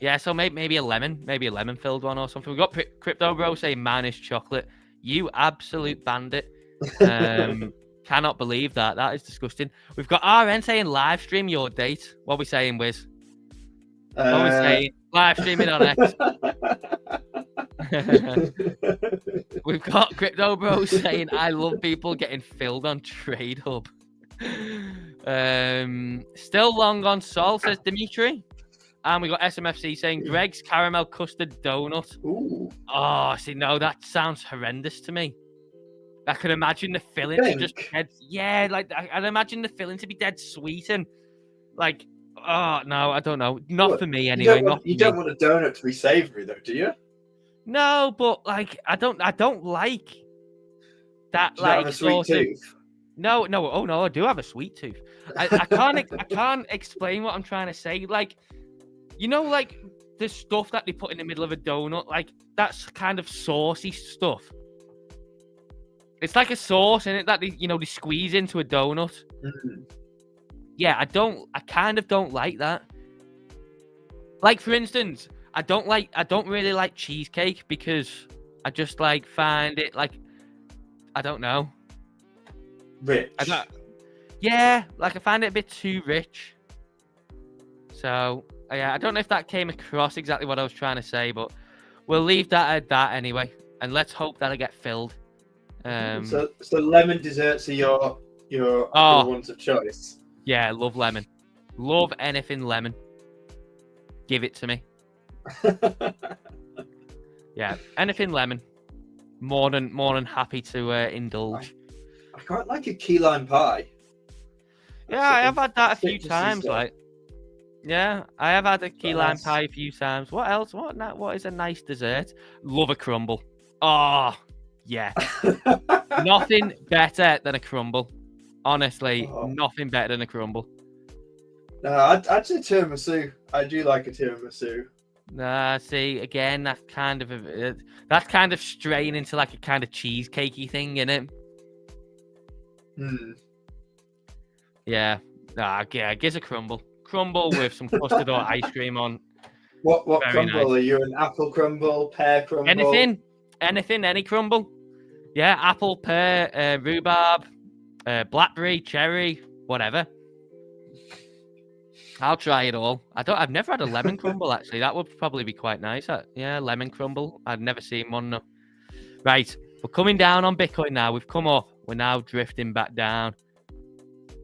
Yeah, so maybe a lemon filled one or something. We've got Crypto Bro saying mine is chocolate. You absolute bandit. Cannot believe that. That is disgusting. We've got RN saying live stream your date. What are we saying, Wiz? What are we saying? Live streaming on X. We've got Crypto Bro saying I love people getting filled on Trade Hub. Still long on Sol, says Dimitri. And we got SMFC saying Greg's caramel custard donut. Ooh. Oh, see, no, that sounds horrendous to me. I can imagine the filling to just dead. Yeah, like I'd imagine the filling to be dead sweet and like, oh no, I don't know. Not for me anyway. You don't want a donut to be savoury though, do you? No, but like I don't like that. Do you have a sweet tooth? No. Oh no, I do have a sweet tooth. I can't explain what I'm trying to say. Like, you know, like the stuff that they put in the middle of a donut, like that's kind of saucy stuff. It's like a sauce in it that they squeeze into a donut. Yeah, I kind of don't like that. Like, for instance, I don't really like cheesecake because I just like find it like, I don't know. Rich. Yeah, like I find it a bit too rich. So yeah, I don't know if that came across exactly what I was trying to say, but we'll leave that at that anyway, and let's hope that I get filled. So lemon desserts are your ones of choice. Yeah, love lemon. Love anything lemon. Give it to me. Yeah, anything lemon. More than happy to indulge. I quite like a key lime pie. Yeah, I have had that a few times. Like, yeah, I have had a key lime pie a few times. What else? What is a nice dessert? Love a crumble. Oh, yeah. Nothing better than a crumble. Honestly, nothing better than a crumble. No, I'd say tiramisu. I do like a tiramisu. See, again, that's kind of straying into like a kind of cheesecakey thing, isn't it? Yeah. Yeah, gives a crumble. Crumble with some custard or ice cream on. What Very crumble? nice. Are you an apple crumble, pear crumble? Anything, any crumble. Yeah, apple, pear, rhubarb, blackberry, cherry, whatever. I'll try it all. I've never had a lemon crumble actually. That would probably be quite nice. Yeah, lemon crumble. I've never seen one. No. Right, we're coming down on Bitcoin now. We've come up. We're now drifting back down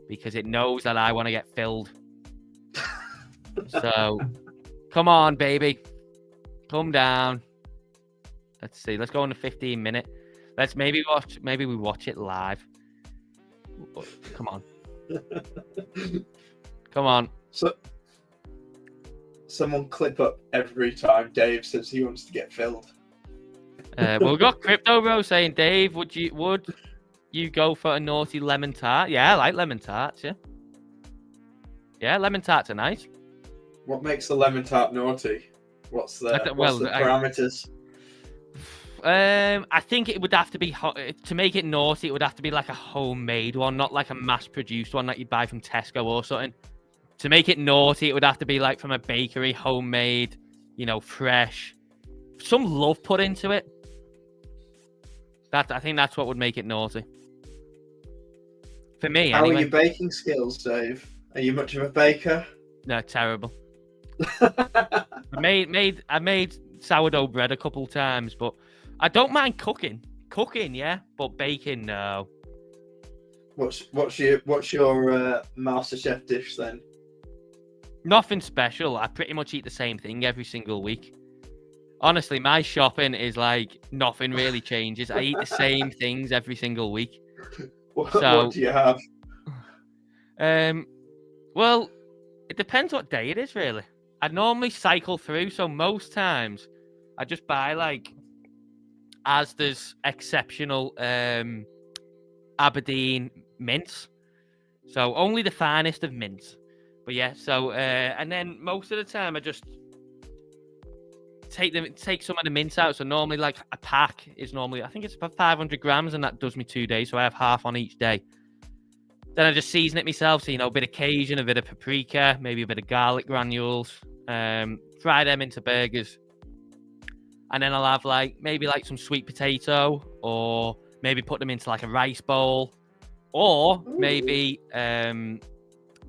because it knows that I want to get filled. So, come on, baby, come down. Let's see. Let's go on the 15-minute. Let's maybe we watch it live. Come on. Come on. So, someone clip up every time Dave says he wants to get filled. Well, we've got Crypto Bro saying, Dave, would you go for a naughty lemon tart? Yeah, I like lemon tarts, yeah. Yeah, lemon tarts are nice. What makes a lemon tart naughty? What's the parameters? I think it would have to be to make it naughty. It would have to be like a homemade one, not like a mass-produced one that you buy from Tesco or something. To make it naughty, it would have to be like from a bakery, homemade, fresh. Some love put into it. I think that's what would make it naughty. For me, How anyway. are your baking skills, Dave? Are you much of a baker? No, terrible. I made sourdough bread a couple times, but I don't mind cooking. Cooking, yeah, but baking, no. What's your master chef dish then? Nothing special. I pretty much eat the same thing every single week. Honestly, my shopping is like nothing really changes. I eat the same things every single week. What do you have? Well, it depends what day it is, really. I normally cycle through, so most times I just buy like Asda's exceptional Aberdeen mints. So only the finest of mints. But yeah, so and then most of the time I just take some of the mints out. So normally like a pack is normally, I think it's about 500 grams, and that does me 2 days. So I have half on each day. Then I just season it myself. So, a bit of Cajun, a bit of paprika, maybe a bit of garlic granules, fry them into burgers. And then I'll have maybe some sweet potato, or maybe put them into like a rice bowl, or maybe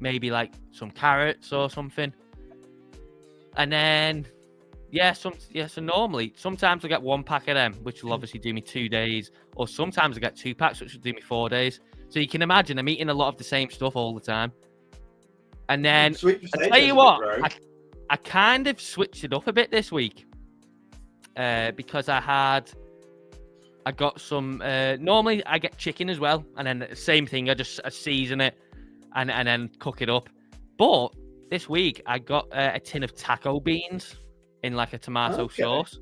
like some carrots or something. And then so normally sometimes I get 1 pack of them, which will obviously do me 2 days, or sometimes I get 2 packs, which will do me 4 days. So you can imagine I'm eating a lot of the same stuff all the time. And then I tell you what, I kind of switched it up a bit this week because I got some. Normally I get chicken as well, and then the same thing. I season it and then cook it up. But this week I got a tin of taco beans in like a tomato sauce.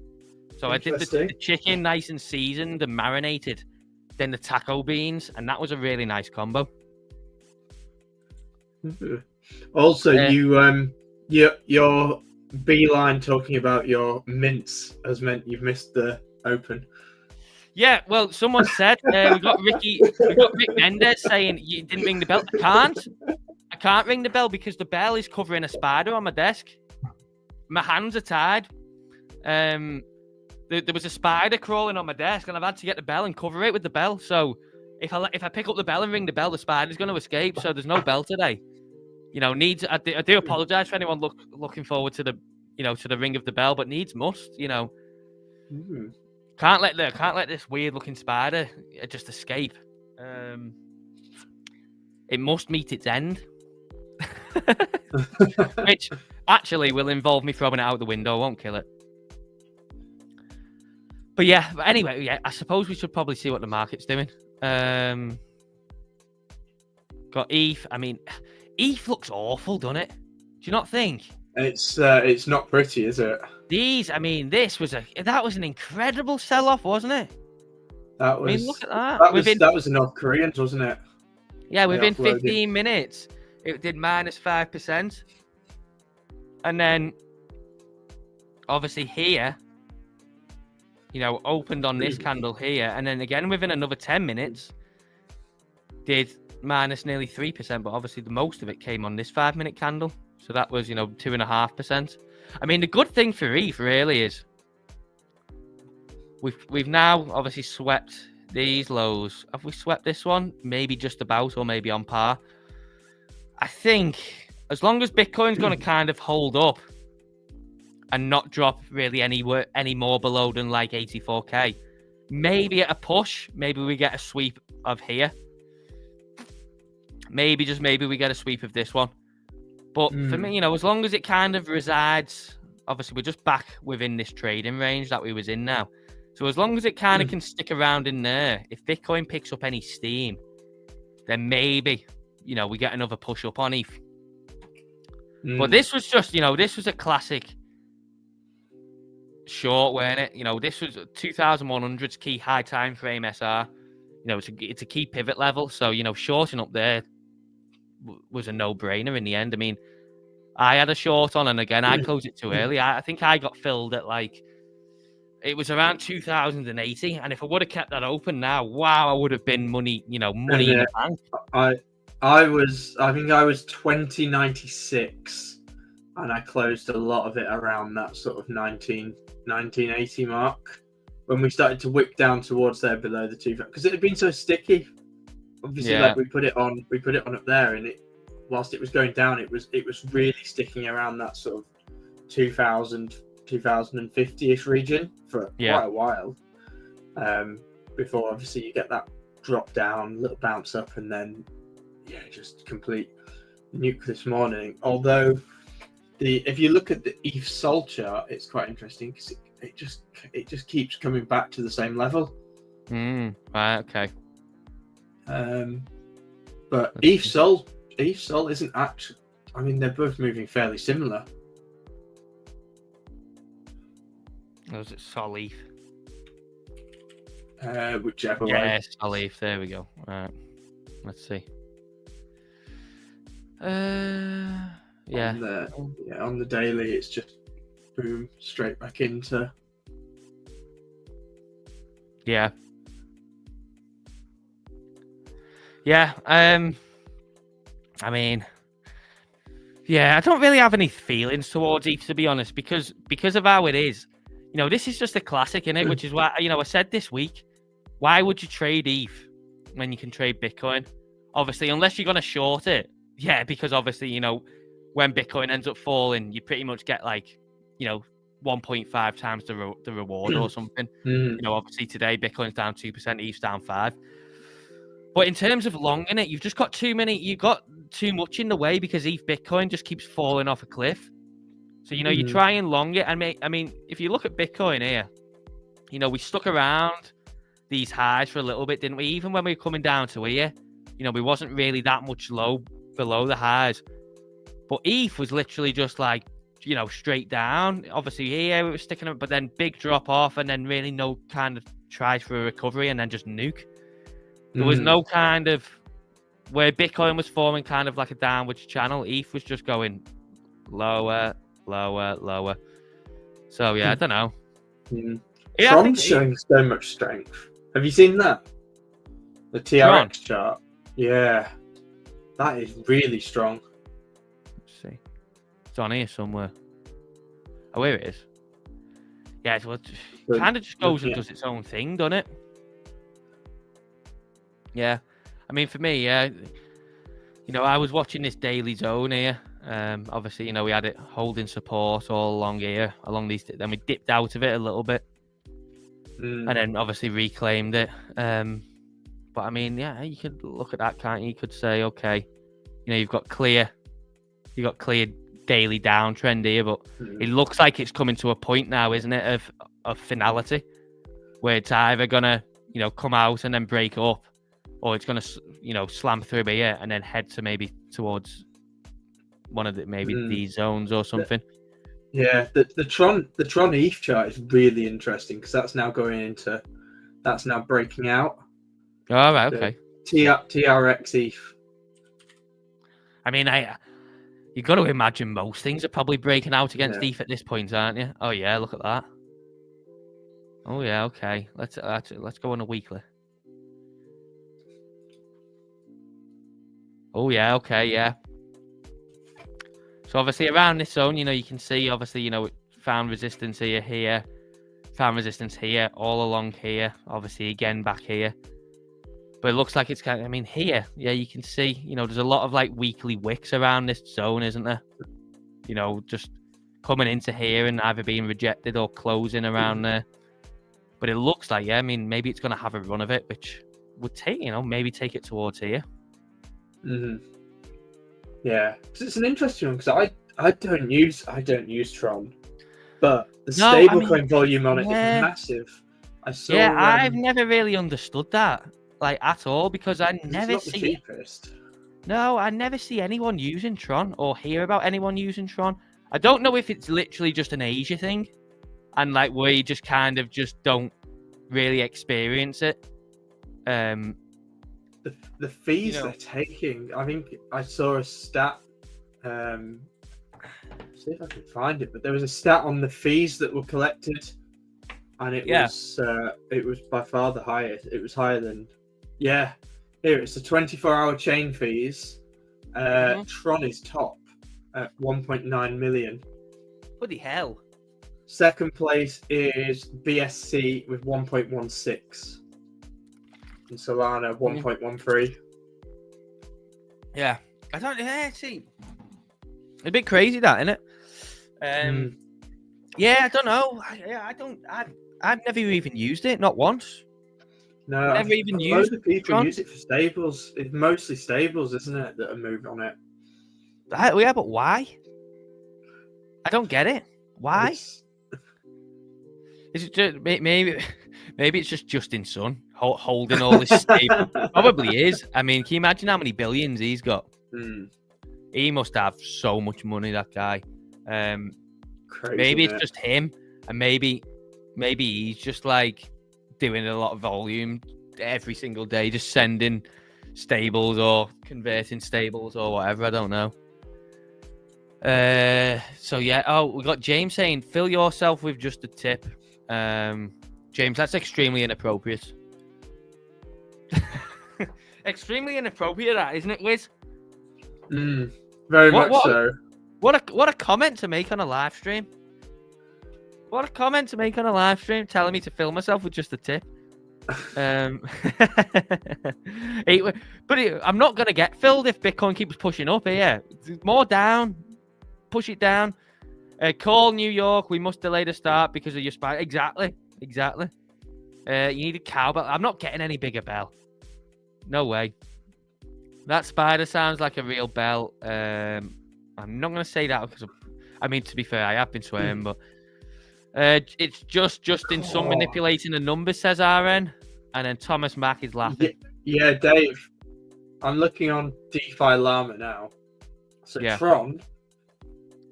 So I did the chicken nice and seasoned and marinated, then the taco beans, and that was a really nice combo. Also, your beeline talking about your mints has meant you've missed the open. Yeah, well, someone said we got Rick Mendes saying you didn't ring the bell. I can't ring the bell because the bell is covering a spider on my desk. My hands are tied. There was a spider crawling on my desk, and I've had to get the bell and cover it with the bell. So if I pick up the bell and ring the bell, the spider's going to escape. So there's no bell today. I do apologize for anyone looking forward to the to the ring of the bell, but needs must. Can't let this weird looking spider just escape. It must meet its end, which actually will involve me throwing it out the window. I won't kill it. But anyway, I suppose we should probably see what the market's doing. Got ETH. I mean, ETH looks awful, doesn't it? Do you not think? It's not pretty, is it? That was an incredible sell-off, wasn't it? Look at that. That was the North Koreans, wasn't it? Yeah, within 15 minutes, it did -5%. And then, obviously here, opened on this candle here, and then again within another 10 minutes, did minus nearly 3%, but obviously the most of it came on this 5-minute candle. So that was, 2.5%. I mean, the good thing for ETH really is we've now obviously swept these lows. Have we swept this one? Maybe just about, or maybe on par. I think as long as Bitcoin's going to kind of hold up and not drop really any more below than like 84k, maybe at a push, maybe we get a sweep of here. Maybe we get a sweep of this one. But for me, as long as it kind of resides, obviously we're just back within this trading range that we was in now. So as long as it kind of can stick around in there, if Bitcoin picks up any steam, then maybe, we get another push up on ETH. But this was just, this was a classic short, weren't it? This was 2100's key high time frame SR. It's a key pivot level. So, shorting up there was a no-brainer in the end. I mean, I had a short on, and again, I closed it too early. I think I got filled at it was around 2080, and if I would have kept that open now, wow, I would have been money in the bank. I think I was 2096, and I closed a lot of it around that sort of 1980 mark, when we started to wick down towards there below the 2,000, because it had been so sticky. Obviously, we put it on up there, and whilst it was going down, it was really sticking around that sort of 2050-ish region for quite a while, before obviously you get that drop down, little bounce up, and then just complete nuke this morning. Although if you look at the ETH Sol chart, it's quite interesting because it just keeps coming back to the same level. Right, okay. But ETH Sol isn't actually. I mean, they're both moving fairly similar. Or is it Sol ETH? Whichever way. Yeah, Sol ETH. There we go. All right. Let's see. On the daily, it's just boom, straight back into. Yeah. I mean, I don't really have any feelings towards ETH, to be honest, because of how it is. This is just a classic, innit? Which is why, I said this week, why would you trade ETH when you can trade Bitcoin? Obviously, unless you're going to short it. Yeah, because obviously, when Bitcoin ends up falling, you pretty much get 1.5 times the reward or something. Obviously today, Bitcoin's down 2%, ETH's down 5%. But in terms of longing it, you've just got you've got too much in the way, because ETH Bitcoin just keeps falling off a cliff. So, you try and long it. I mean, if you look at Bitcoin here, we stuck around these highs for a little bit, didn't we? Even when we were coming down to here, we wasn't really that much below the highs. But ETH was literally just straight down. Obviously here it was sticking up, but then big drop off, and then really no kind of tries for a recovery, and then just nuke. There was no kind of where Bitcoin was forming kind of like a downwards channel. ETH was just going lower. So I don't know. Tron's showing so much strength. Have you seen that? The TRX chart. Yeah, that is really strong. Let's see. It's on here somewhere. Oh, here it is. Yeah, it kind of just goes and does its own thing, doesn't it? Yeah. I mean, for me, I was watching this daily zone here. Obviously, we had it holding support all along here, along these. Then we dipped out of it a little bit, and then obviously reclaimed it. But I mean, you could look at that, can't you? You could say, okay, you've got clear daily downtrend here, but it looks like it's coming to a point now, isn't it, of finality, where it's either gonna, come out and then break up, or it's gonna, slam through here and then head to maybe towards one of these zones or something. Yeah, the Tron ETH chart is really interesting, because that's now breaking out. Oh, right, okay. TRX ETH. I mean, you got to imagine most things are probably breaking out against ETH at this point, aren't you? Oh yeah, look at that. Oh yeah, okay. Let's go on a weekly. Oh, yeah, okay, yeah. So obviously around this zone, you can see, obviously, found resistance here, found resistance here, all along here, obviously again back here. But it looks like it's kind of, here, yeah, you can see, there's a lot of like weekly wicks around this zone, isn't there? Just coming into here and either being rejected or closing around there. But it looks like, yeah, maybe it's going to have a run of it, which would take, maybe take it towards here. Mm-hmm. Yeah, it's an interesting one because I don't use Tron, but the stablecoin volume on it is massive. I've never really understood that, like, at all, because I never it's not the cheapest. No, I never see anyone using Tron or hear about anyone using Tron. I don't know if it's literally just an Asia thing, and like we just kind of just don't really experience it. The fees they're taking, I think I saw a stat. See if I can find it, but there was a stat on the fees that were collected, and it was by far the highest. It was higher than here. It's the 24-hour chain fees. Tron is top at 1.9 million. Bloody hell! Second place is BSC with 1.16. And Solana 1.13. Yeah, I don't see. It's a bit crazy, that, isn't it? Yeah, I don't know. I've never even used it, not once. No, never even used. Loads of people Tron. Use it for stables. It's mostly stables, isn't it, that are moved on it? Yeah, but why? I don't get it. Why? Is it just, maybe it's just Justin Sun holding all this stable? Probably is. Can you imagine how many billions he's got? He must have so much money, that guy. Crazy, maybe it's just him, and maybe he's just like doing a lot of volume every single day, just sending stables or converting stables or whatever. I don't know. So yeah. Oh, we got James saying, "Fill yourself with just a tip." James, that's extremely inappropriate. Extremely inappropriate, that, isn't it, Wiz? Very much so. What a comment to make on a live stream. What a comment to make on a live stream, telling me to fill myself with just a tip. But I'm not going to get filled if Bitcoin keeps pushing up here. More down. Push it down. Call New York. We must delay the start because of your spike. Exactly. You need a cowbell. I'm not getting any bigger bell. No way. That spider sounds like a real bell. I'm not going to say that because, to be fair, I have been swearing, but it's just in some manipulating the numbers, says RN, and then Thomas Mack is laughing. Yeah, Dave, I'm looking on DeFi Llama now. So Tron,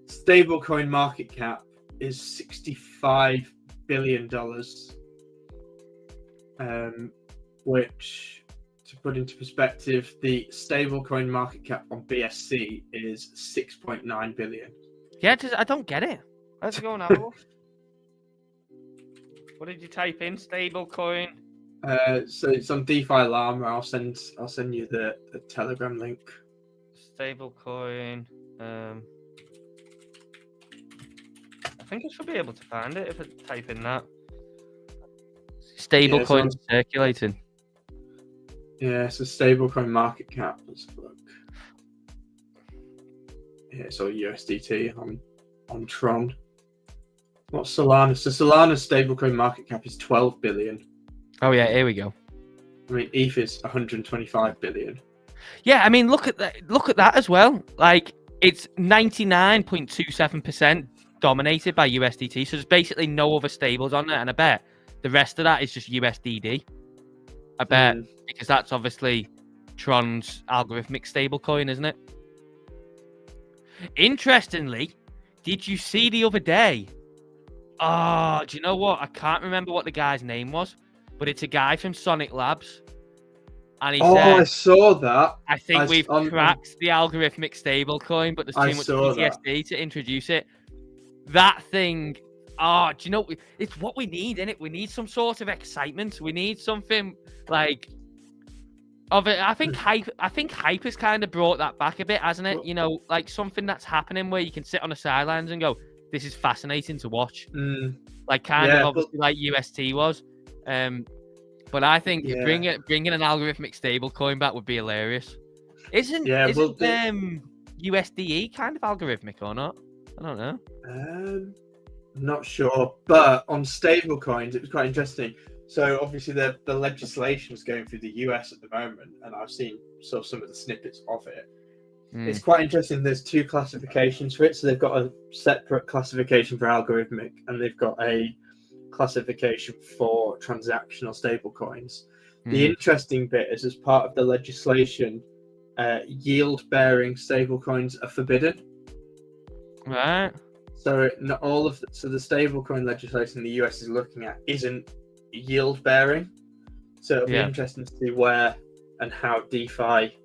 stablecoin market cap is $65 billion, which, to put into perspective, the stablecoin market cap on BSC is 6.9 billion. Yeah, I don't get it. Let's go now. What did you type in? Stablecoin. So it's on DeFi Llama. I'll send you the Telegram link. Stablecoin. I think I should be able to find it if I type in that. Stablecoin circulating. Yeah, it's a stablecoin market cap. Let's look. Yeah, it's all USDT on Tron. What's Solana? So Solana's stablecoin market cap is 12 billion. Oh yeah, here we go. ETH is 125 billion. Yeah, look at that. Look at that as well. Like, it's 99.27% dominated by USDT. So there's basically no other stables on there, and I bet the rest of that is just USDD. I bet because that's obviously Tron's algorithmic stablecoin, isn't it? Interestingly, did you see the other day? Oh, do you know what? I can't remember what the guy's name was, but it's a guy from Sonic Labs. And he said, I saw that. I think we've cracked the algorithmic stablecoin, but there's too much PTSD to introduce it. That thing, do you know, it's what we need, innit? We need some sort of excitement. We need something like, of it. I think hype has kind of brought that back a bit, hasn't it? Well, You know, like something that's happening where you can sit on the sidelines and go, "This is fascinating to watch." Like kind of yeah, but obviously like UST was. But I think yeah, bringing an algorithmic stable coin back would be hilarious. Isn't yeah. Well, USDE kind of algorithmic or not? I don't know. not sure, but on stablecoins, it was quite interesting. So obviously, the legislation is going through the US at the moment, and I've seen some of the snippets of it. It's quite interesting. There's two classifications for it. So they've got a separate classification for algorithmic, and they've got a classification for transactional stablecoins. The interesting bit is, as part of the legislation, yield-bearing stablecoins are forbidden. Right. So not all of so the stablecoin legislation the US is looking at isn't yield-bearing. So it'll be interesting to see where and how DeFi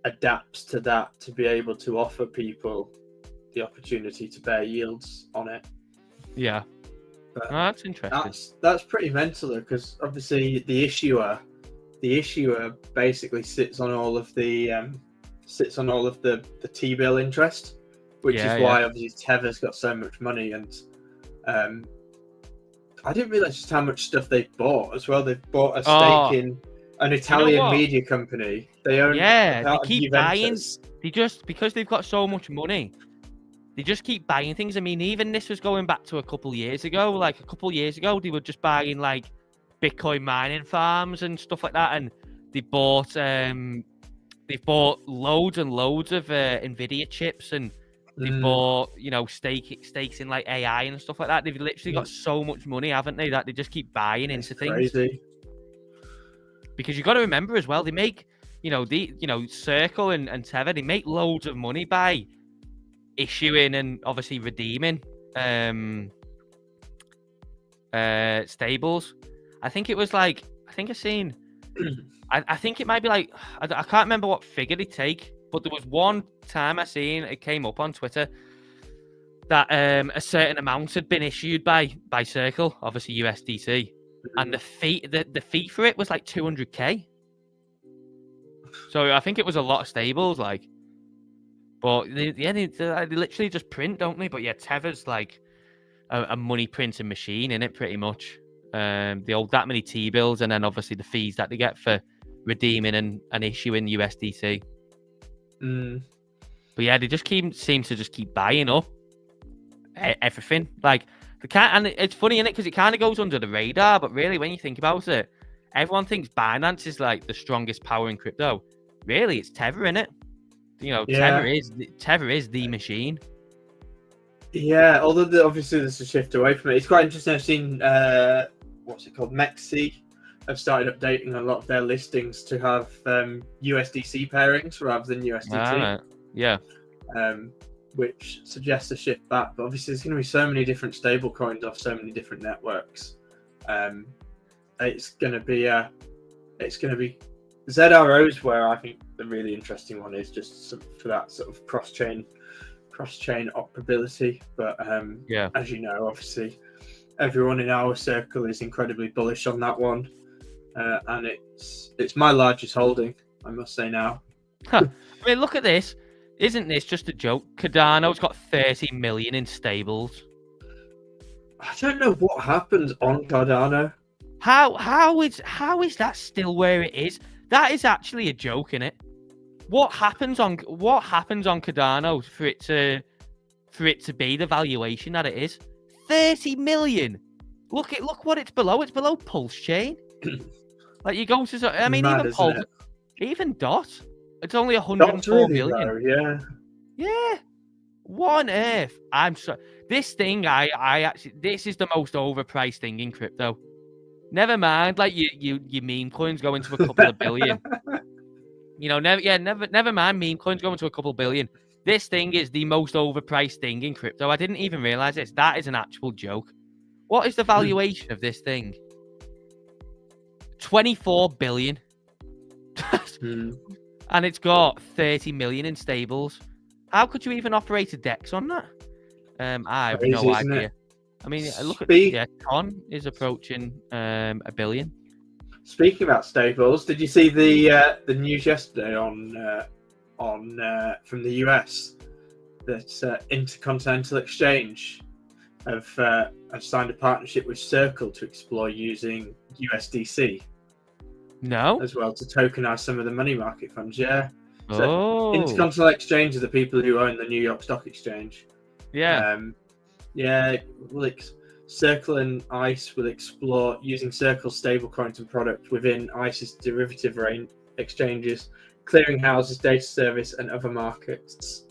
adapts to that to be able to offer people the opportunity to bear yields on it. Yeah. But that's interesting. That's pretty mental, because obviously the issuer basically sits on all of the T-bill interest, which is why obviously Tether's got so much money. And I didn't realize just how much stuff they bought as well. They've bought a stake in an Italian media company. They own they keep buying. They just, because they've got so much money, they just keep buying things. I mean, even this was going back to a couple years ago. Like a couple years ago, they were just buying like Bitcoin mining farms and stuff like that, and they bought loads and loads of Nvidia chips, and they bought stakes in like AI and stuff like that. They've literally got so much money, haven't they, that they just keep buying into things. Crazy. Because you've got to remember as well, they make Circle and Tether, they make loads of money by issuing and obviously redeeming stables. I think it was like, I think it might be like, I can't remember what figure they take, but there was one time I seen it came up on Twitter that a certain amount had been issued by Circle, obviously USDC, and the fee for it was like 200k. So I think it was a lot of stables, like. But they literally just print, don't they? But yeah, Tether's like a money printing machine, in it, pretty much. The old that many T-bills, and then obviously the fees that they get for redeeming and issuing USDC. But yeah, they just seem to just keep buying up everything. Like they can't, and it's funny, innit? Because it kind of goes under the radar, but really, when you think about it, everyone thinks Binance is like the strongest power in crypto. Really, it's Tether, innit? Tether is the machine. Yeah, although obviously there's a shift away from it. It's quite interesting. I've seen what's it called? Mexi have started updating a lot of their listings to have USDC pairings rather than USDT. Yeah. Which suggests a shift back. But obviously, there's going to be so many different stable coins off so many different networks. It's going to be ZROs, where I think the really interesting one is just for that sort of cross-chain operability. But as you know, obviously everyone in our circle is incredibly bullish on that one, and it's my largest holding, I must say now. I mean, look at this. Isn't this just a joke? Cardano's got 30 million in stables. I don't know what happens on Cardano. How is that still where it is? That is actually a joke, innit? What happens on Cardano for it to be the valuation that it is? 30 million. Look what it's below. It's below Pulse Chain. Like you go to, I mean, mad, even Pulse, even Dot, it's only 104 really million. Low, yeah. What on earth? I'm sorry. This thing, I actually, this is the most overpriced thing in crypto. Never mind, like your meme coins go into a couple of billion. Never mind meme coins go into a couple billion. This thing is the most overpriced thing in crypto. I didn't even realize this. That is an actual joke. What is the valuation of this thing? 24 billion. And it's got 30 million in stables. How could you even operate a DEX on that? I have no idea. I mean, look at Con is approaching $1 billion. Speaking about stables, did you see the news yesterday on from the US that Intercontinental Exchange have signed a partnership with Circle to explore using USDC No. as well to tokenize some of the money market funds? Yeah. So Oh. Intercontinental Exchange are the people who own the New York Stock Exchange. Yeah. Yeah. Circle and ICE will explore using Circle's stablecoins and products within ICE's derivative range exchanges, clearinghouses, data service, and other markets.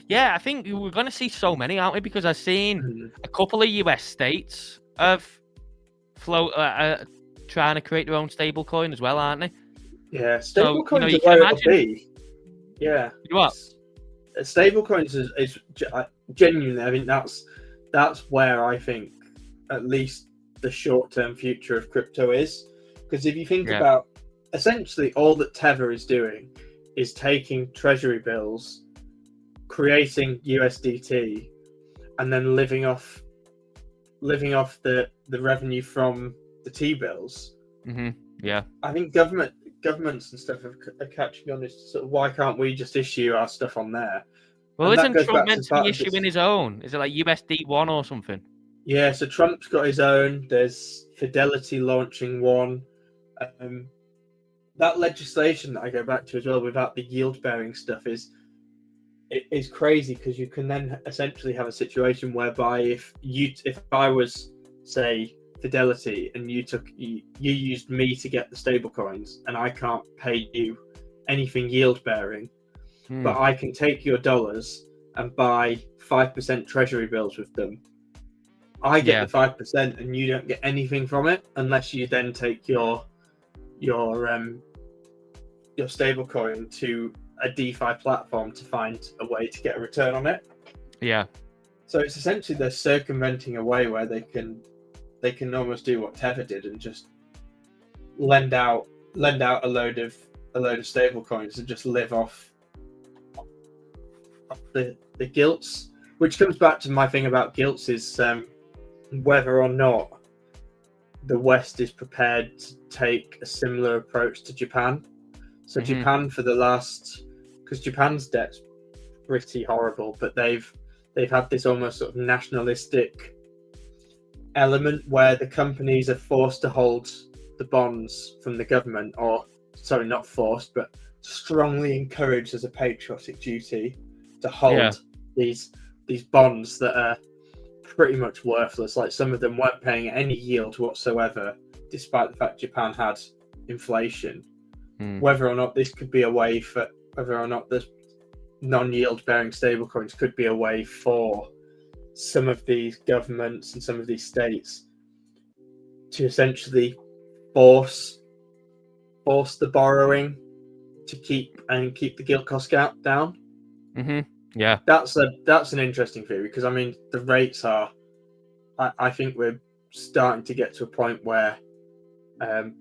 Yeah, I think we're going to see so many, aren't we? Because I've seen a couple of US states of trying to create their own stablecoin as well, aren't they? Yeah, So, stablecoins you are where can it'll be. Yeah. What? Stablecoins is genuinely, I think that's where I think at least the short-term future of crypto is. Because if you think about, essentially all that Tether is doing is taking treasury bills, creating USDT, and then living off the revenue from the T-bills. Yeah. I think governments and stuff are catching on as sort of, why can't we just issue our stuff on there? Well, and isn't Trump meant to be issuing his own? Is it like USD1 or something? Yeah, so Trump's got his own. There's Fidelity launching one. That legislation that I go back to as well without the yield-bearing stuff is crazy, because you can then essentially have a situation whereby if I was, say, Fidelity and you used me to get the stable coins and I can't pay you anything yield-bearing, but I can take your dollars and buy 5% treasury bills with them. I get the 5% and you don't get anything from it unless you then take your stable coin to a DeFi platform to find a way to get a return on it. Yeah. So it's essentially they're circumventing a way where they can almost do what Tether did and just lend out a load of stable coins and just live off the gilts, which comes back to my thing about gilts is whether or not the West is prepared to take a similar approach to Japan. So Japan because Japan's debt's pretty horrible, but they've had this almost sort of nationalistic element where the companies are forced to hold the bonds from the government, or sorry, not forced, but strongly encouraged as a patriotic duty to hold these bonds that are pretty much worthless. Like some of them weren't paying any yield whatsoever, despite the fact Japan had inflation. Whether or not this could be a way for, whether or not the non-yield bearing stablecoins could be a way for some of these governments and some of these states to essentially force the borrowing to keep the gilt cost gap down. Yeah, that's an interesting theory, because I mean the rates are, I think we're starting to get to a point where,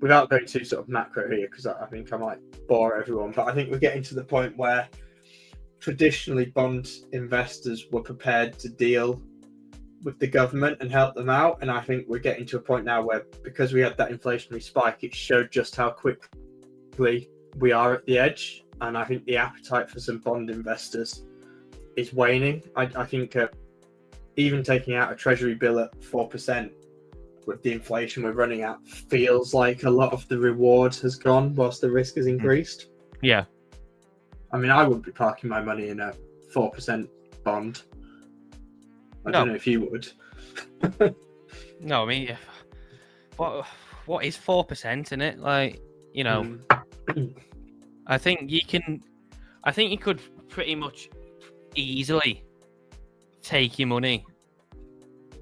without going too sort of macro here, because I think I might bore everyone, but I think we're getting to the point where traditionally bond investors were prepared to deal with the government and help them out, and I think we're getting to a point now where, because we had that inflationary spike, it showed just how quickly we are at the edge, and I think the appetite for some bond investors is waning. I think even taking out a treasury bill at 4% with the inflation we're running at feels like a lot of the reward has gone whilst the risk has increased. Yeah. I mean, I wouldn't be parking my money in a 4% bond. I don't know if you would. No, I mean, what is 4% in it? Like, you know, I think you could pretty much easily take your money,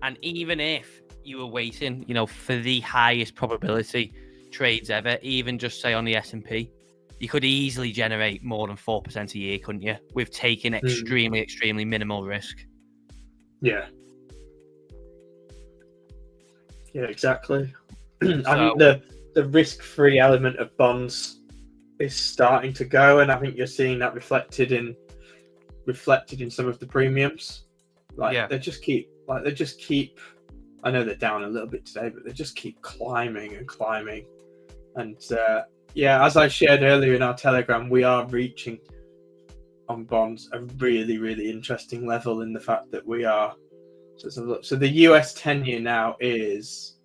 and even if you were waiting, you know, for the highest probability trades ever, even just say on the S&P, you could easily generate more than 4% a year, couldn't you? With taking extremely minimal risk. Yeah. Yeah, exactly. I think the risk-free element of bonds is starting to go, and I think you're seeing that reflected in some of the premiums. They just keep. I know they're down a little bit today, but they just keep climbing and climbing. And yeah, as I shared earlier in our Telegram, we are reaching on bonds a really, really interesting level in the fact that we are. So the US 10-year now is.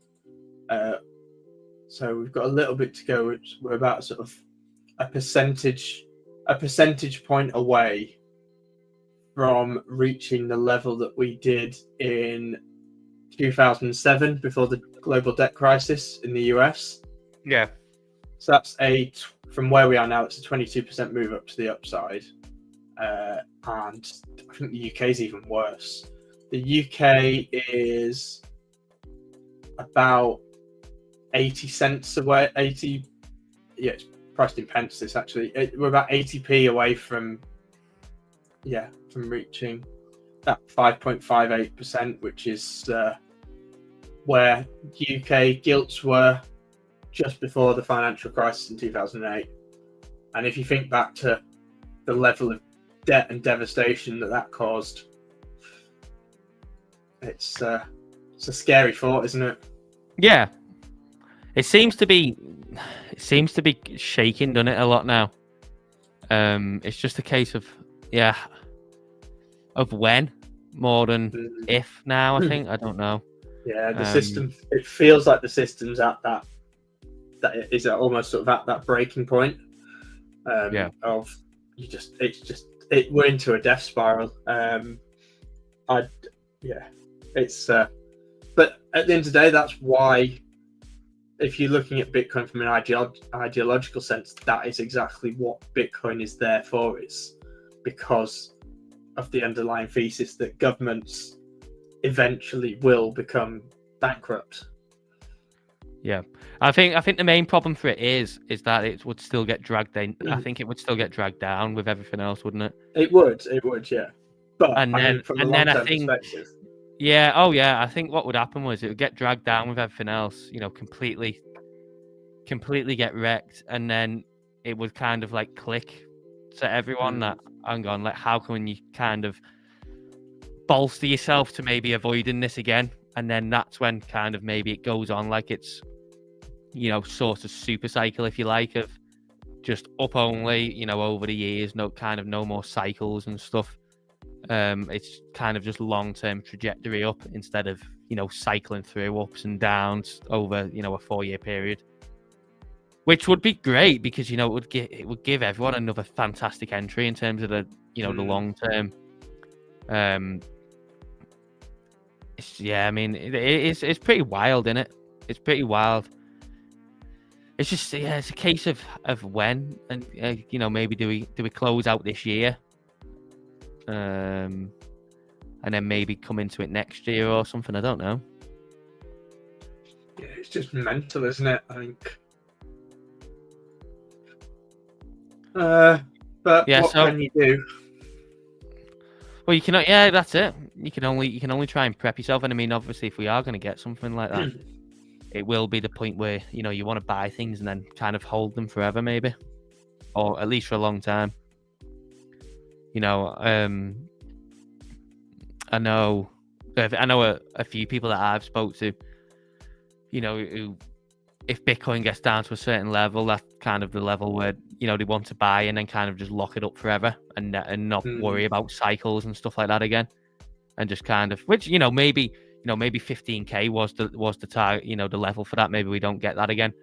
So we've got a little bit to go. We're about sort of a percentage point away from reaching the level that we did in 2007 before the global debt crisis in the US. Yeah. So that's from where we are now, it's a 22% move up to the upside. And I think the UK is even worse. The UK is about 80 cents away. It's priced in pence. This actually, we're about 80p away from reaching that 5.58%, which is where UK gilts were just before the financial crisis in 2008. And if you think back to the level of debt and devastation that caused, it's a scary thought, isn't it? Yeah. It seems to be shaking, doesn't it, a lot now? It's just a case of when more than if now, I think. I don't know. Yeah, the system, it feels like the system's at that is almost sort of at that breaking point. We're into a death spiral. But at the end of the day, that's why, if you're looking at Bitcoin from an ideological sense, that is exactly what Bitcoin is there for. It's because of the underlying thesis that governments eventually will become bankrupt. Yeah, I think the main problem for it is that it would still get dragged in. I think it would still get dragged down with everything else, wouldn't it? It would, yeah. But from a long-term perspective. Yeah, I think what would happen was it would get dragged down with everything else, completely get wrecked, and then it would kind of like click to everyone that, hang on, like, how can you kind of bolster yourself to maybe avoiding this again? And then that's when kind of maybe it goes on like it's, sort of super cycle, if you like, of just up only, over the years, no more cycles and stuff. It's kind of just long-term trajectory up instead of, cycling through ups and downs over, a 4-year period, which would be great because, it would give everyone another fantastic entry in terms of the, the long term. It's pretty wild, isn't it? It's pretty wild. It's just, it's a case of when, and maybe do we close out this year, and then maybe come into it next year or something. I don't know. Yeah, it's just mental, isn't it? I think. But what can you do? Well, you cannot. Yeah, that's it. You can only try and prep yourself. And I mean, obviously, if we are going to get something like that, it will be the point where you want to buy things and then kind of hold them forever, maybe, or at least for a long time. I know a few people that I've spoke to, who, if Bitcoin gets down to a certain level, that's kind of the level where they want to buy and then kind of just lock it up forever and not worry about cycles and stuff like that again, and just kind of, which maybe 15k was the target, the level for that. Maybe we don't get that again,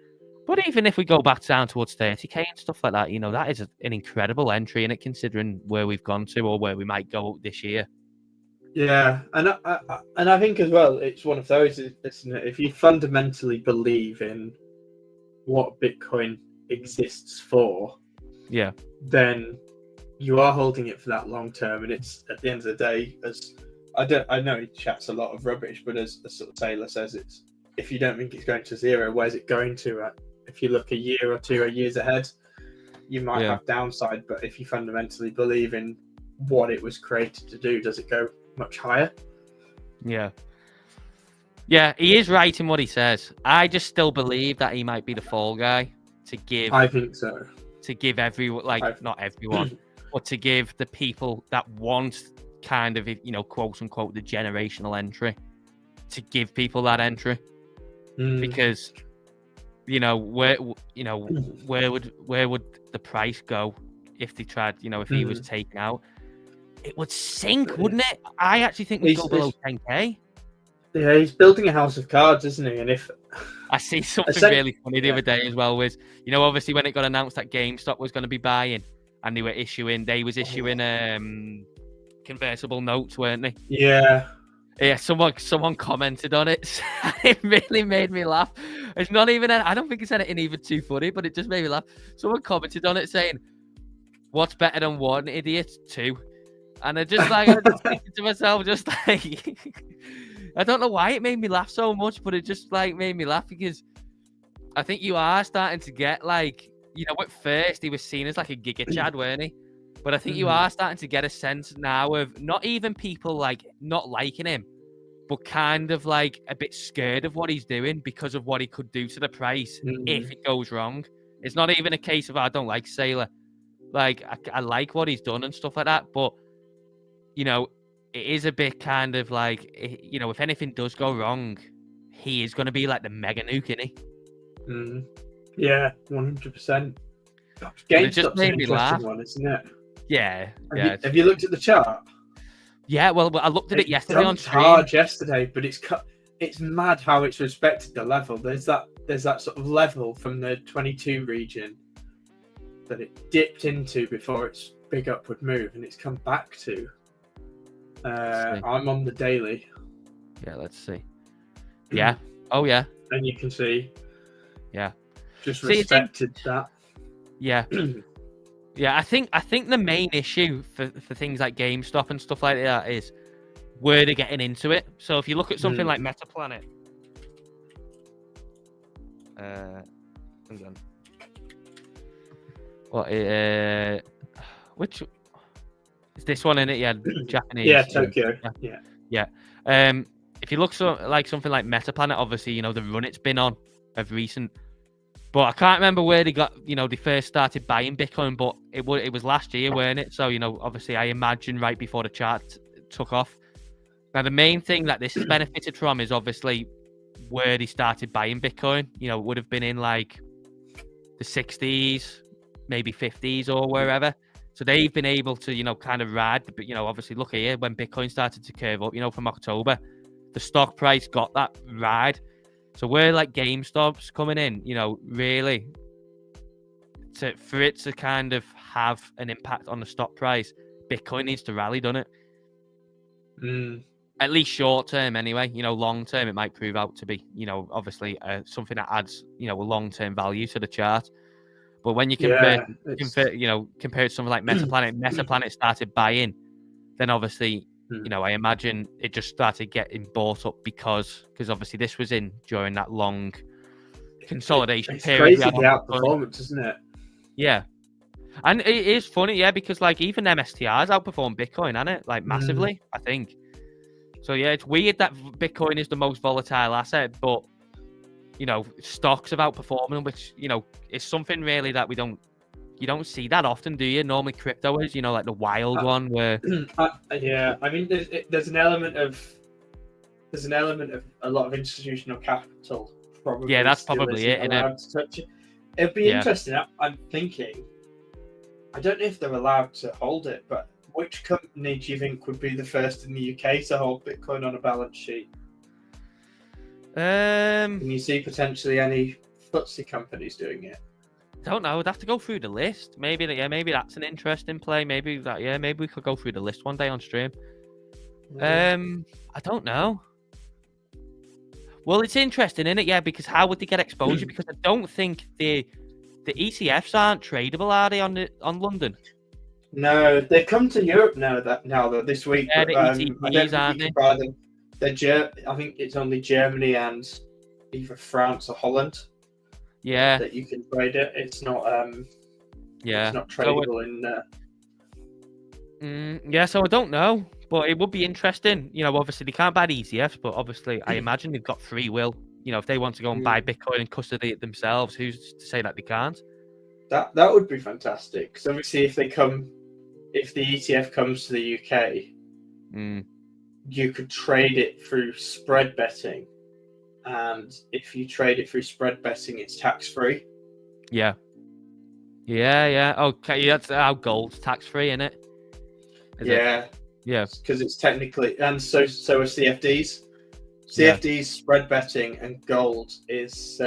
but even if we go back down towards 30k and stuff like that, that is an incredible entry in it, considering where we've gone to or where we might go this year. Yeah, and I think as well, it's one of those, isn't it? If you fundamentally believe in what Bitcoin exists for, then you are holding it for that long term. And it's, at the end of the day, I know he chats a lot of rubbish, but as sort of Taylor says, it's, if you don't think it's going to zero, where's it going to? If you look a year or 2 years ahead, you might have downside. But if you fundamentally believe in what it was created to do, does it go much higher? Yeah, he is right in what he says. I just still believe that he might be the fall guy to give. I think so. To give everyone, not everyone, but to give the people that want kind of, quote unquote, the generational entry. to give people that entry, because where would the price go if they tried, if he was taken out? It would sink, wouldn't it? I actually think we'd go below 10k. Yeah, he's building a house of cards, isn't he? And if I see something really funny the other day as well, was obviously when it got announced that GameStop was going to be buying, and they was issuing convertible notes, weren't they? Yeah. Yeah, someone commented on it. It really made me laugh. It's not even. I don't think it's anything even too funny, but it just made me laugh. Someone commented on it saying, "What's better than one idiot? Two." And I just thinking to myself, just like, I don't know why it made me laugh so much, but it just like made me laugh because I think you are starting to get like, at first he was seen as like a Giga Chad, weren't he? But I think you are starting to get a sense now of not even people like not liking him, but kind of like a bit scared of what he's doing because of what he could do to the price if it goes wrong. It's not even a case of I don't like Sailor. Like I like what he's done and stuff like that, but it is a bit kind of like, if anything does go wrong, he is going to be like the mega nuke, isn't he? Yeah, 100%. It just made me laugh. One, isn't it? Yeah. Have you looked at the chart? Yeah, well, I looked at it yesterday on stream. Hard yesterday, but it's mad how it's respected the level. There's that sort of level from the 22 region that it dipped into before its big upward move, and it's come back to. I'm on the daily. Yeah, let's see. Yeah. Oh, yeah. And you can see. Yeah. Just respected that. Yeah. Yeah, I think the main issue for things like GameStop and stuff like that is where they're getting into it. So if you look at something like Metaplanet, hang on. Which is this one in it? Yeah, Japanese. Yeah, Tokyo. Yeah. If you look something like Metaplanet, obviously the run it's been on of recent. But I can't remember where they got, they first started buying Bitcoin, but it was last year, weren't it? So, obviously I imagine right before the chart took off. Now, the main thing that this has benefited from is obviously where they started buying Bitcoin. It would have been in like the 60s, maybe 50s or wherever. So they've been able to, kind of ride, but, obviously look here, when Bitcoin started to curve up, from October, the stock price got that ride. So where like GameStop's coming in, really, for it to kind of have an impact on the stock price, Bitcoin needs to rally, doesn't it? At least short term, anyway. Long term, it might prove out to be, obviously something that adds, a long term value to the chart. But when you compare it to something like Metaplanet started buying, then obviously. I imagine it just started getting bought up because obviously this was in during that long consolidation period. It's crazy the outperformance, isn't it? Yeah. And it is funny, yeah, because like even MSTR's outperformed Bitcoin, hasn't it? Like massively, I think. So yeah, it's weird that Bitcoin is the most volatile asset, but stocks have outperformed them, which, is something really that you don't see that often, do you? Normally crypto is, like the wild one where... Yeah, I mean, there's an element of a lot of institutional capital. Probably. Yeah, that's probably it, isn't it? To touch it. It'd be interesting. I'm thinking, I don't know if they're allowed to hold it, but which company do you think would be the first in the UK to hold Bitcoin on a balance sheet? Can you see potentially any FTSE companies doing it? I don't know. I'd have to go through the list. Maybe that's an interesting play. Maybe we could go through the list one day on stream. I don't know. Well, it's interesting, isn't it? Yeah, because how would they get exposure? Because I don't think the ETFs aren't tradable, are they, on London? No, they've come to Europe now this week. Yeah, but, the ETPs, aren't they? I think it's only Germany and either France or Holland. Yeah, that you can trade it. It's not. It's not tradable in. Yeah, so I don't know, but it would be interesting. Obviously they can't buy the ETFs, but obviously I imagine they've got free will. If they want to go and buy Bitcoin and custody it themselves, who's to say that they can't? That would be fantastic. So obviously, if the ETF comes to the UK, you could trade it through spread betting, and if you trade it through spread betting, it's tax-free. Yeah. Okay, that's how gold's tax-free, isn't it? Yeah. Yeah. Because it's technically, and so are CFDs. CFDs, spread betting, and gold is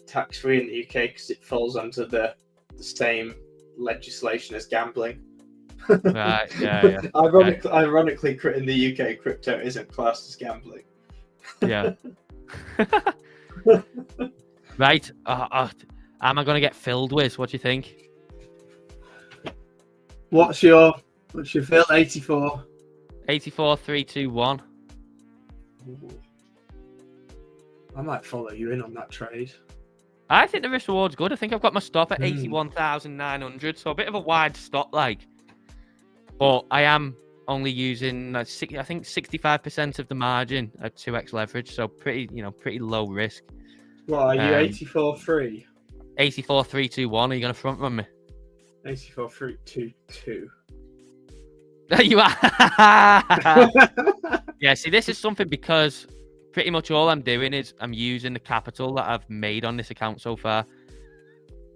tax-free in the UK because it falls under the same legislation as gambling. Right. Yeah. Ironically, in the UK, crypto isn't classed as gambling. Yeah. Right. Am I going to get filled with? What do you think? What's your fill? 84. 84, 3, 2, 1. I might follow you in on that trade. I think the risk reward's good. I think I've got my stop at 81,900, so a bit of a wide stop, like. But I am only using, I think 65% of the margin at 2x leverage, so pretty low risk. What are you? 84.3. 84, 3, 2, 1. Are you going to front run me? 84, 3, 2, 2. You are. Yeah, see, this is something because pretty much all I'm doing is I'm using the capital that I've made on this account so far.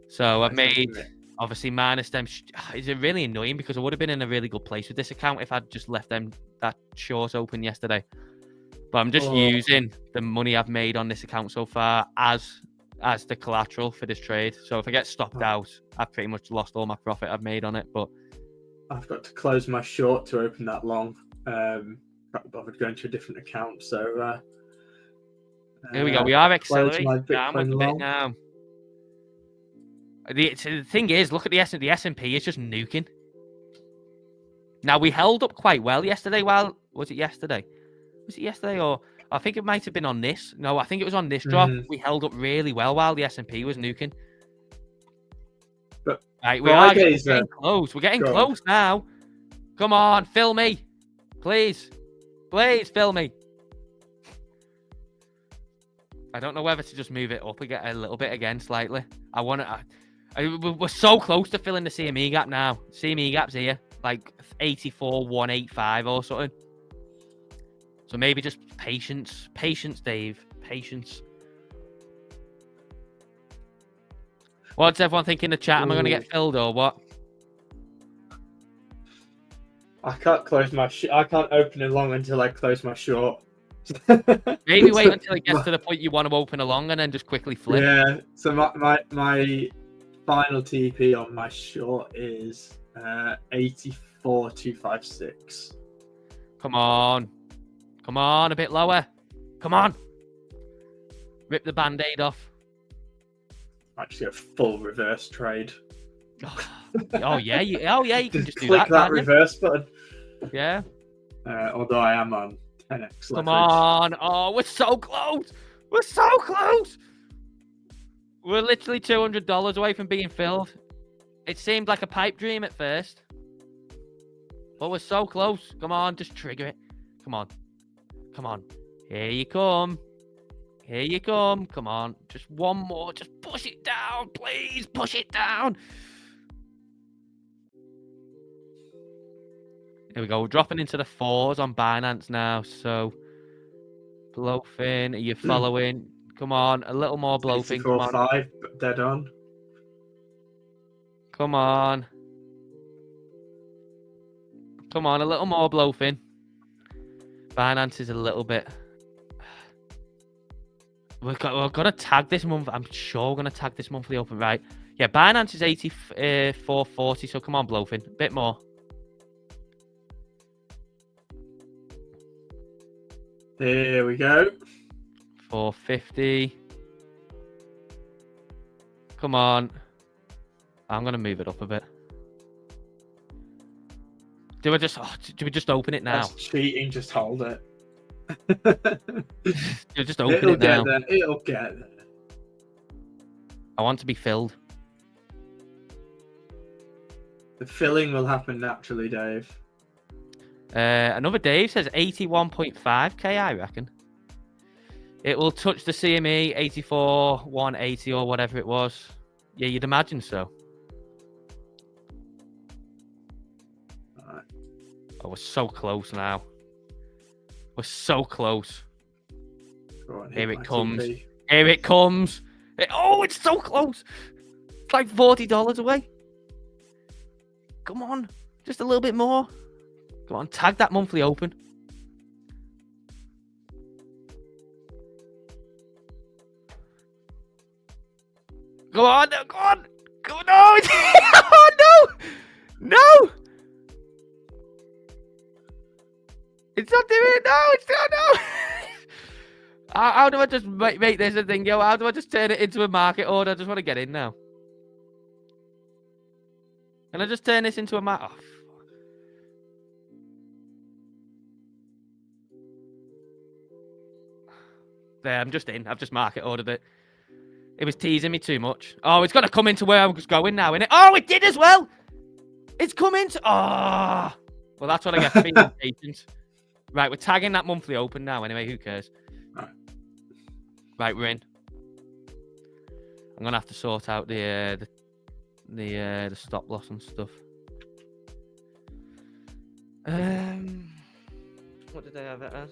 So I've made, obviously, minus them. It's really annoying because I would have been in a really good place with this account if I'd just left that short open yesterday. But I'm just using the money I've made on this account so far as the collateral for this trade. So if I get stopped out, I've pretty much lost all my profit I've made on it. But I've got to close my short to open that long. Can't bothered going to a different account. So here we go. We are accelerating down a bit now. The thing is, look at the S&P is just nuking. Now we held up quite well yesterday. Was it yesterday? Or I think it might have been on this. No, I think it was on this drop. We held up really well while the S&P was nuking. But right, we are getting close. We're getting close now. Come on, fill me, please, fill me. I don't know whether to just move it up again a little bit again, slightly. We're so close to filling the CME gap now. CME gap's here, like 84,185 or something. So maybe just patience, Dave, patience. What's everyone think in the chat? Am I going to get filled or what? I can't close I can't open it long until I close my short. Maybe wait until it gets to the point you want to open along and then just quickly flip. Yeah. So my final TP on my short is 84,256. Come on, a bit lower. Come on. Rip the band-aid off. Actually, a full reverse trade. Oh yeah, you can just do click that can't reverse button. Yeah. Although I am on 10x. Come on. Oh, we're so close. We're literally $200 away from being filled. It seemed like a pipe dream at first, but we're so close. Come on, just trigger it. Come on. Here you come. Come on. Just one more. Just push it down, please. Push it down. Here we go. We're dropping into the 4s on Binance now. So, BLOFIN, are you following? Come on. A little more BLOFIN. Come on. 5, dead on. Come on. A little more BLOFIN. Binance is a little bit. We're going to tag this month. I'm sure we're going to tag this monthly open, right? Yeah, Binance is 84.40. So come on, BLOFIN. A bit more. Here we go. 450. Come on. I'm going to move it up a bit. Do we just open it now? That's cheating. Just hold it. You just open it now. It'll get there. I want to be filled. The filling will happen naturally, Dave. Another Dave says 81.5k, I reckon. It will touch the CME 84,180 or whatever it was. Yeah, you'd imagine so. All right. we're so close now. We're so close. Right, Here hit it my comes. TP. Here it comes. Oh, it's so close. It's like $40 away. Come on. Just a little bit more. Come on, tag that monthly open. Go on, go on. Go on. No. Oh, no. No. It's not doing it. No, it's not. No. How do I just make this a thing, yo? How do I just turn it into a market order? I just want to get in now. Can I just turn this into a market? Oh, there, I'm just in. I've just market ordered it. It was teasing me too much. Oh, it's going to come into where I was going now, innit? Oh, it did as well. It's come into... Oh. Well, that's what I get for being impatient. Right, we're tagging that monthly open now. Anyway, who cares? Right, we're in. I'm going to have to sort out the stop loss and stuff. What did they have it as?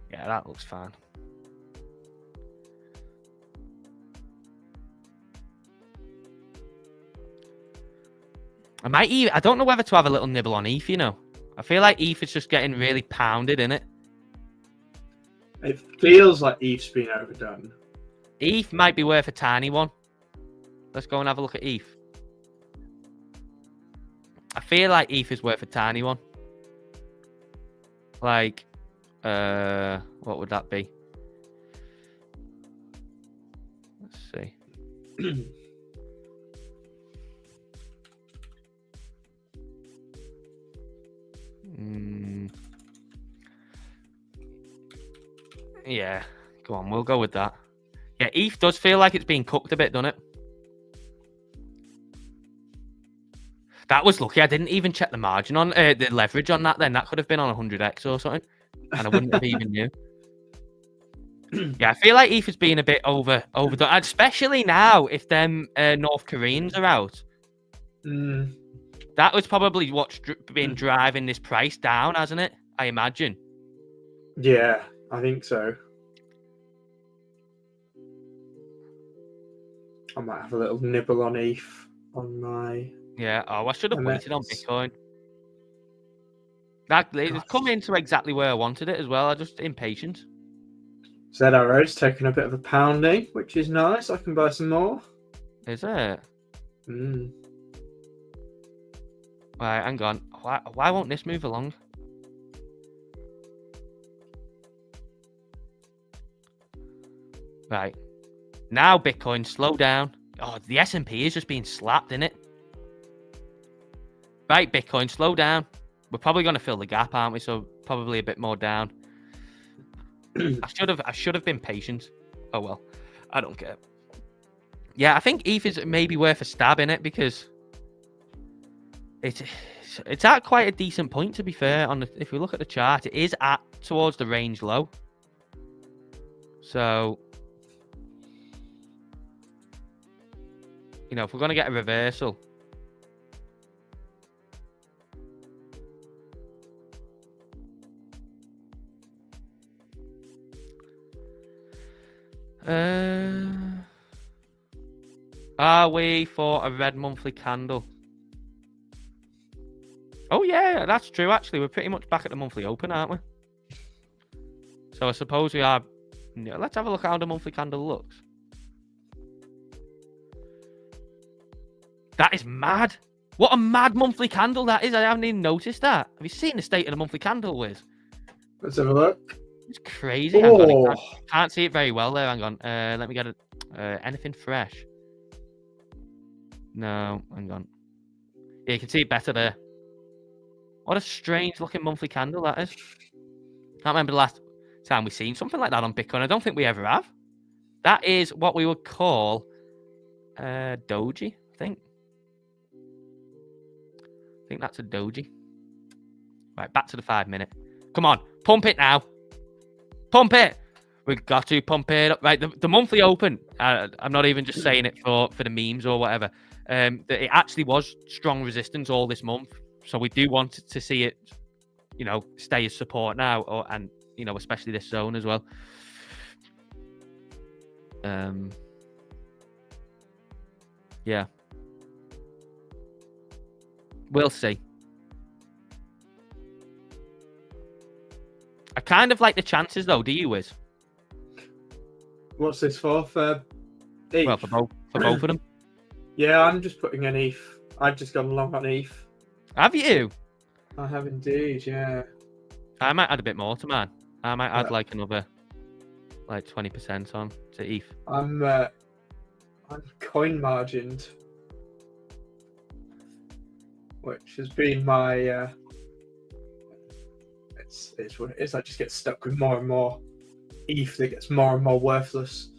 Yeah, that looks fine. I don't know whether to have a little nibble on ETH, you know. I feel like ETH is just getting really pounded, innit? It feels like ETH's been overdone. ETH might be worth a tiny one. Let's go and have a look at ETH. I feel like ETH is worth a tiny one. Like, what would that be? Let's see. Yeah, go on, we'll go with that. Yeah, ETH does feel like it's being cooked a bit, doesn't it? That was lucky. I didn't even check the margin on the leverage on that. Then that could have been on 100x or something, and I wouldn't have even knew. Yeah, I feel like ETH is being a bit overdone, especially now if them North Koreans are out. That was probably what's been driving this price down, hasn't it? I imagine. Yeah, I think so. I might have a little nibble on ETH on my... Yeah, I should have waited on Bitcoin. It's come into exactly where I wanted it as well. I'm just impatient. ZRO's taking a bit of a pounding, which is nice. I can buy some more. Is it? Right, hang on. Why won't this move along? Right. Now, Bitcoin, slow down. Oh, the S&P is just being slapped, isn't it? Right, Bitcoin, slow down. We're probably going to fill the gap, aren't we? So probably a bit more down. I should have been patient. Oh well, I don't care. Yeah, I think ETH is maybe worth a stab in it because it's at quite a decent point, to be fair. If we look at the chart, it is at towards the range low. So, you know, if we're going to get a reversal. Are we for a red monthly candle? Oh yeah, that's true actually. We're pretty much back at the monthly open, aren't we? So I suppose we are. Let's have a look at how the monthly candle looks. That is mad. What a mad monthly candle that is. I haven't even noticed that. Have you seen the state of the monthly candle, Wiz? Let's have a look. It's crazy. Hang on. Can't see it very well there. Hang on. Let me get anything fresh. No, hang on. Yeah, you can see it better there. What a strange looking monthly candle that is. Can't remember the last time we've seen something like that on Bitcoin. I don't think we ever have. That is what we would call doji, I think. I think that's a doji. Right, back to the 5 minute. Come on, pump it now. Pump it. We've got to pump it up. Right, the monthly open. I'm not even just saying it for the memes or whatever. It actually was strong resistance all this month. So we do want to see it, stay as support now, and especially this zone as well. Yeah, we'll see. I kind of like the chances, though. Do you, Wiz? What's this for? For ETH? Well, for both of them. Yeah, I'm just putting an ETH. I've just gone long on ETH. Have you? I have indeed, yeah. I might add a bit more to mine. I might add like another 20% on to ETH. I'm coin margined, which has been my it's what it is. I just get stuck with more and more ETH that gets more and more worthless.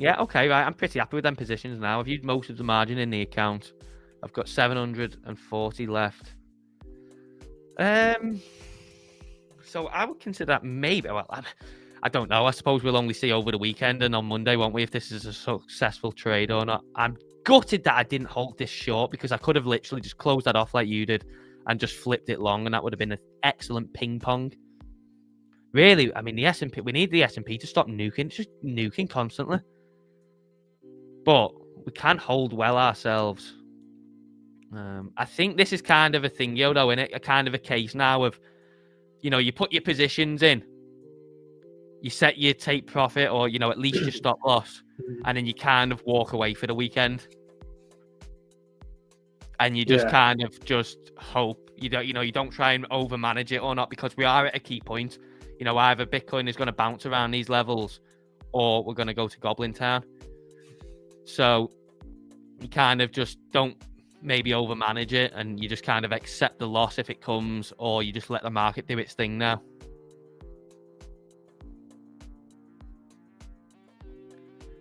Yeah, okay, right. I'm pretty happy with them positions now. I've used most of the margin in the account. I've got 740 left. So I would consider that maybe. Well, I don't know. I suppose we'll only see over the weekend and on Monday, won't we? If this is a successful trade or not. I'm gutted that I didn't hold this short because I could have literally just closed that off like you did and just flipped it long, and that would have been an excellent ping pong. Really, I mean, the S&P. We need the S&P to stop nuking. It's just nuking constantly. But we can hold well ourselves. I think this is kind of a thing, though, isn't it? A kind of a case now of, you put your positions in, you set your take profit, or at least your stop loss, and then you kind of walk away for the weekend, and you just kind of just hope you don't try and overmanage it or not, because we are at a key point. Either Bitcoin is going to bounce around these levels, or we're going to go to Goblin Town. So you kind of just don't maybe overmanage it, and you just kind of accept the loss if it comes, or you just let the market do its thing now.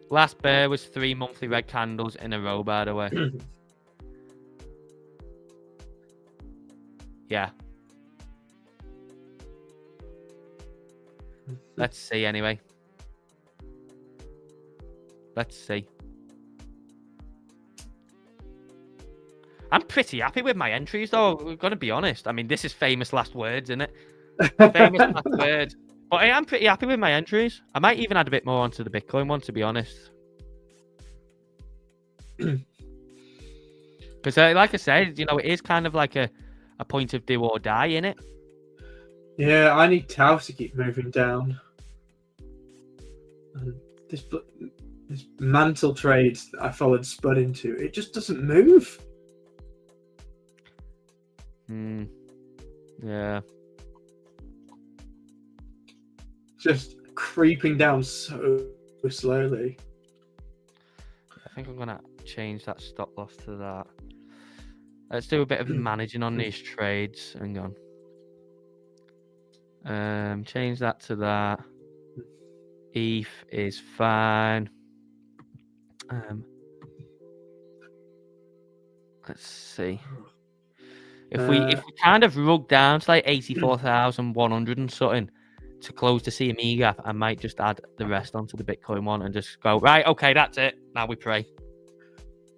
Last bear was 3 monthly red candles in a row, by the way. Yeah. Let's see anyway. Let's see. I'm pretty happy with my entries, though. We're going to be honest. I mean, this is famous last words, isn't it? Famous last words. But I am pretty happy with my entries. I might even add a bit more onto the Bitcoin one, to be honest. Because, like I said, it is kind of like a point of do or die, innit? Yeah, I need Tau to keep moving down. And this mantle trade that I followed Spud into, it just doesn't move. Yeah. Just creeping down so slowly. I think I'm going to change that stop loss to that. Let's do a bit of managing on these trades. Hang on. Change that to that. ETH is fine. Let's see. If we kind of rug down to like 84,100 and something to close the CME gap, I might just add the rest onto the Bitcoin one and just go, right, okay, that's it. Now we pray.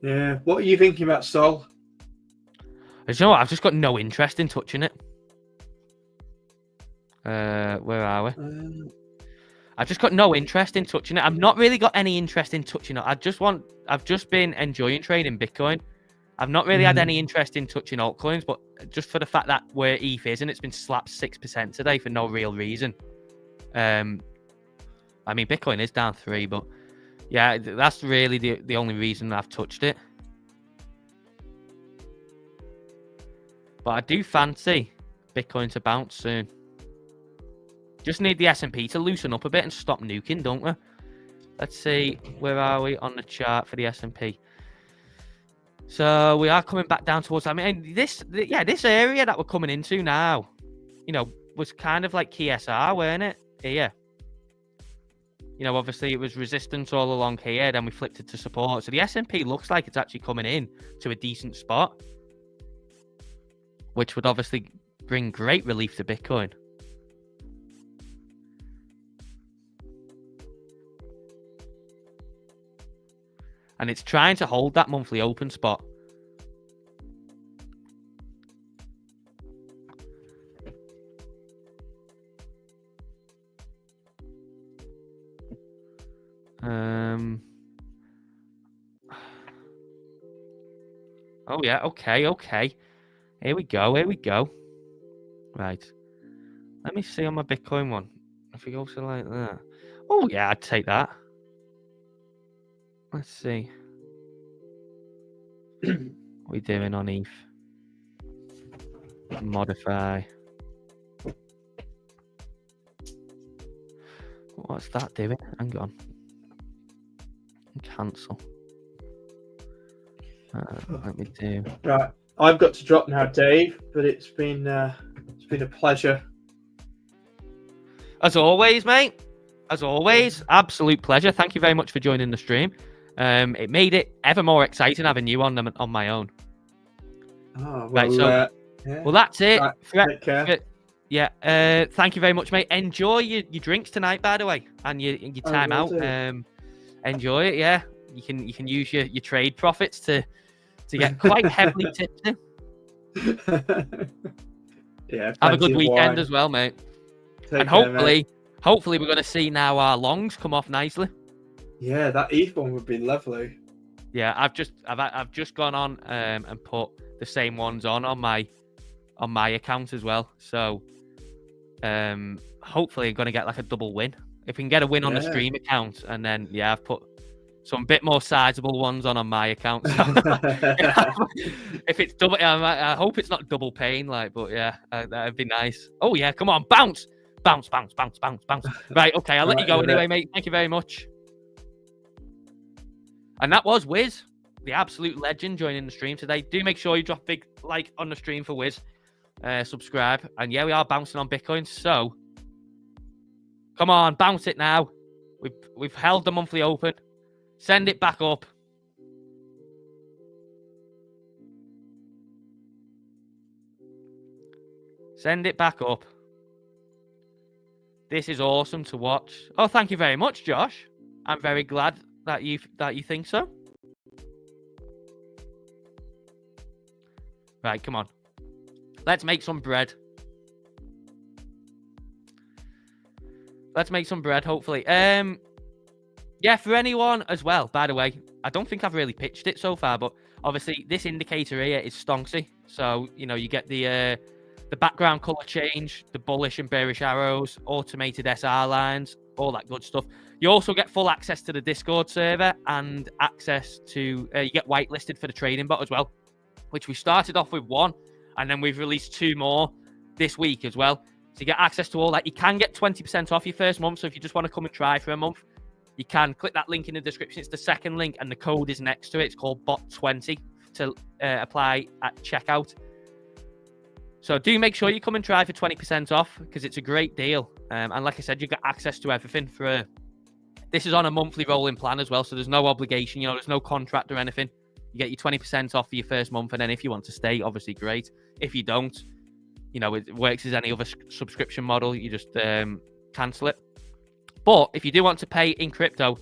Yeah. What are you thinking about Sol? You know what? I've just got no interest in touching it. Where are we? I've just got no interest in touching it. I've not really got any interest in touching it. I've just been enjoying trading Bitcoin. I've not really had any interest in touching altcoins, but just for the fact that where ETH is, and it's been slapped 6% today for no real reason. I mean, Bitcoin is down 3, but yeah, that's really the only reason I've touched it. But I do fancy Bitcoin to bounce soon. Just need the S&P to loosen up a bit and stop nuking, don't we? Let's see, where are we on the chart for the S&P? So we are coming back down towards. I mean, this area that we're coming into now, was kind of like KSR, weren't it? Here. Obviously it was resistance all along here, then we flipped it to support. So the S&P looks like it's actually coming in to a decent spot, which would obviously bring great relief to Bitcoin. and it's trying to hold that monthly open spot. Oh yeah, okay. Here we go. Right. Let me see on my Bitcoin one. If we go to like that. Oh yeah, I'd take that. Let's see. What are we doing on ETH? Modify. What's that doing? Hang on. Cancel. Let me do. Right, I've got to drop now, Dave. But it's been a pleasure. As always, mate. As always, absolute pleasure. Thank you very much for joining the stream. It made it ever more exciting having you on my own. Oh, well, right, so yeah. Well, that's it. Right, take care. Yeah. Thank you very much, mate. Enjoy your drinks tonight, by the way, and your time out. Enjoy it. Yeah, you can use your trade profits to get quite heavily tipsy. Yeah. Have a good weekend as well, mate. Take and care, hopefully we're going to see now our longs come off nicely. Yeah, that ETH one would be lovely. Yeah, I've just gone on and put the same ones on my account as well. So hopefully I'm going to get like a double win. If we can get a win on the stream account, and then I've put some bit more sizable ones on my account. So if it's double, I hope it's not double pain, but yeah, that'd be nice. Oh yeah, come on, bounce. Right, okay, I'll let you go anyway, mate. Thank you very much. And that was Wiz, the absolute legend, joining the stream today. Do make sure you drop a big like on the stream for Wiz. Subscribe. And yeah, we are bouncing on Bitcoin. So come on, bounce it now. We've held the monthly open. Send it back up. Send it back up. This is awesome to watch. Oh, thank you very much, Josh. I'm very glad that you think so. Right, come on. Let's make some bread. Let's make some bread, hopefully. Yeah, for anyone as well, by the way, I don't think I've really pitched it so far, but obviously this indicator here is Stonksy. So, you get the background color change, the bullish and bearish arrows, automated SR lines, all that good stuff. You also get full access to the Discord server and access to, you get whitelisted for the trading bot as well, which we started off with 1, and then we've released 2 more this week as well. So you get access to all that. You can get 20% off your first month. So if you just want to come and try for a month, you can click that link in the description. It's the second link, and the code is next to it. It's called BOT20 to apply at checkout. So do make sure you come and try for 20% off, because it's a great deal. And like I said, you get access to everything this is on a monthly rolling plan as well. So there's no obligation, there's no contract or anything. You get your 20% off for your first month. And then if you want to stay, obviously great. If you don't, it works as any other subscription model. You just cancel it. But if you do want to pay in crypto,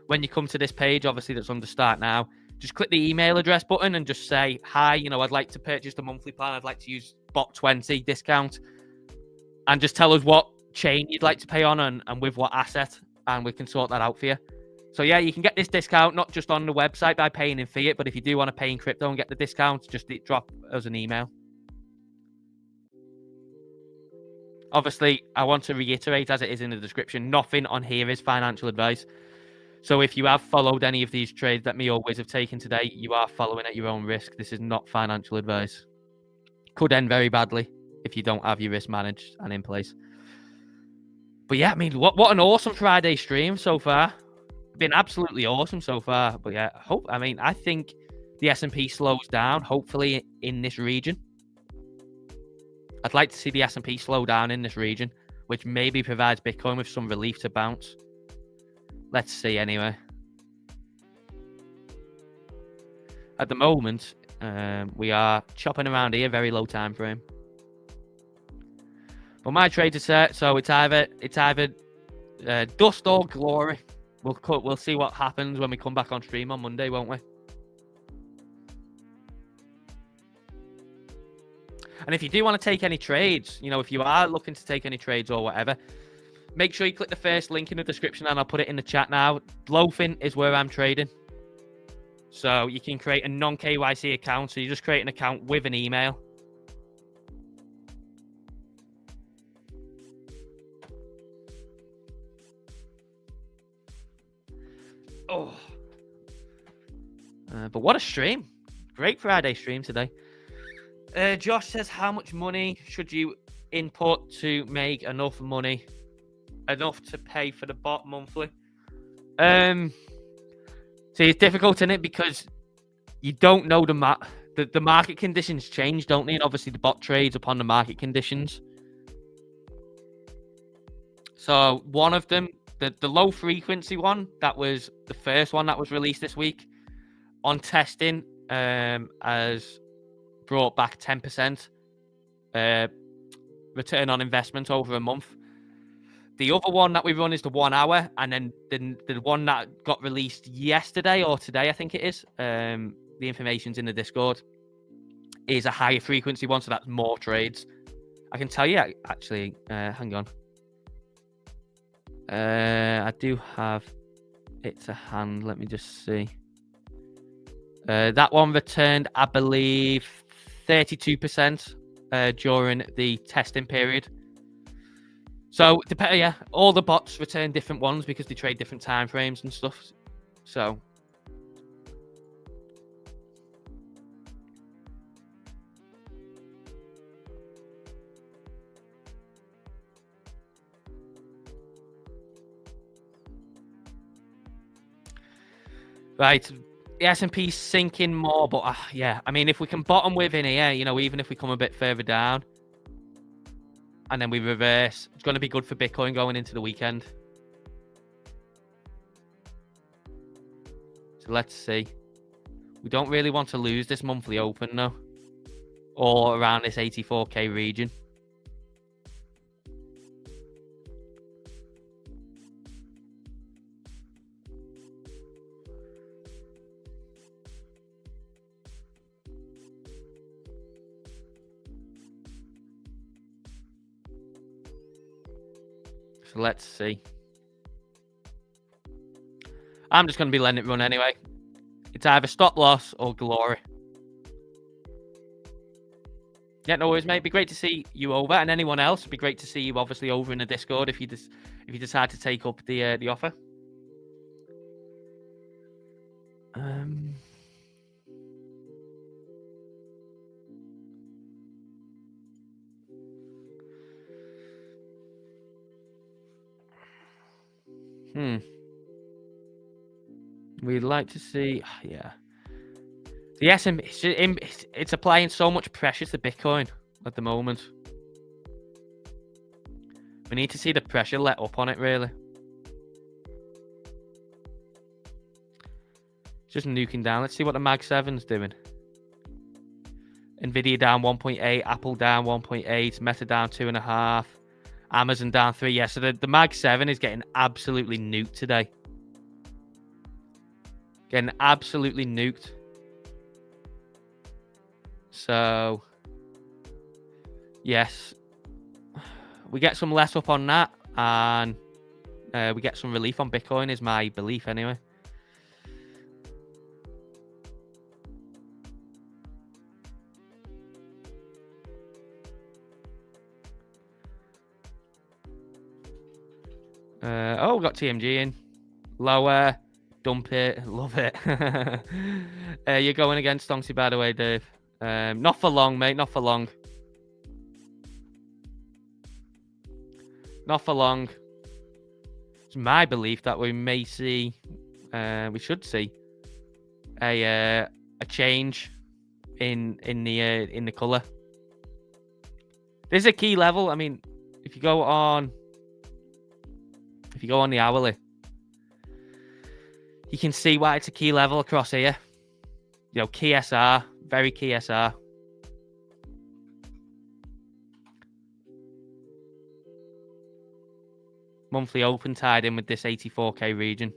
when you come to this page, obviously that's under start now, just click the email address button and just say, hi, I'd like to purchase the monthly plan. I'd like to use BOT20 discount, and just tell us what chain you'd like to pay on and with what asset, and we can sort that out for you. So yeah, you can get this discount not just on the website by paying in fiat, but if you do want to pay in crypto and get the discount, just drop us an email. Obviously, I want to reiterate, as it is in the description, nothing on here is financial advice. So if you have followed any of these trades that me or Wiz have taken today, you are following at your own risk. This is not financial advice. Could end very badly if you don't have your risk managed and in place. But yeah, what an awesome Friday stream so far. Been absolutely awesome so far. But yeah, I think the S&P slows down, hopefully in this region. I'd like to see the S&P slow down in this region, which maybe provides Bitcoin with some relief to bounce. Let's see anyway. At the moment, we are chopping around here, very low time frame. But my trades are set, so it's either dust or glory. We'll see what happens when we come back on stream on Monday, won't we? And if you do want to take any trades, you know, if you are looking to take any trades or whatever, make sure you click the first link in the description and I'll put it in the chat now. BLOFIN is where I'm trading. So you can create a non-KYC account. So you just create an account with an email. Oh. But what a stream. Great Friday stream today. Josh says, how much money should you input to make enough money? Enough to pay for the bot monthly? See, it's difficult, isn't it? Because you don't know the market conditions change, don't they? And obviously the bot trades upon the market conditions. So one of them, the low frequency one, that was the first one that was released this week on testing, has brought back 10% return on investment over a month. The other one that we run is the 1 hour, and then the one that got released yesterday or today, I think it is, the information's in the Discord, is a higher frequency one, so that's more trades. I can tell you, actually, hang on. I do have it to hand. Let me just see. That one returned, I believe, 32% during the testing period. So, yeah, all the bots return different ones because they trade different time frames and stuff. So right, the S&P's sinking more, but yeah, I mean, if we can bottom within here, you know, even if we come a bit further down, and then we reverse, it's going to be good for Bitcoin going into the weekend. So let's see. We don't really want to lose this monthly open, though. Or around this 84k region. So let's see. I'm just going to be letting it run anyway. It's either stop loss or glory. Yeah, no worries, mate. It'd be great to see you over, and anyone else. It'd be great to see you, obviously, over in the Discord if you decide to take up the offer. We'd like to see, yeah. The S&P, it's applying so much pressure to Bitcoin at the moment. We need to see the pressure let up on it, really. Just nuking down. Let's see what the Mag 7's doing. Nvidia down 1.8, Apple down 1.8, Meta down 2.5, Amazon down 3. Yeah, so the Mag 7 is getting absolutely nuked today. Getting absolutely nuked. So, yes, we get some less up on that, and we get some relief on Bitcoin, is my belief anyway. Oh, we got TMG in. Lower. Dump it. Love it. You're going against Stonksy, by the way, Dave. Not for long, mate. Not for long. Not for long. It's my belief that we may see, we should see a change in the color. This is a key level. I mean, if you go on the hourly, you can see why it's a key level across here. You know, key SR, very key SR. Monthly open tied in with this 84k region.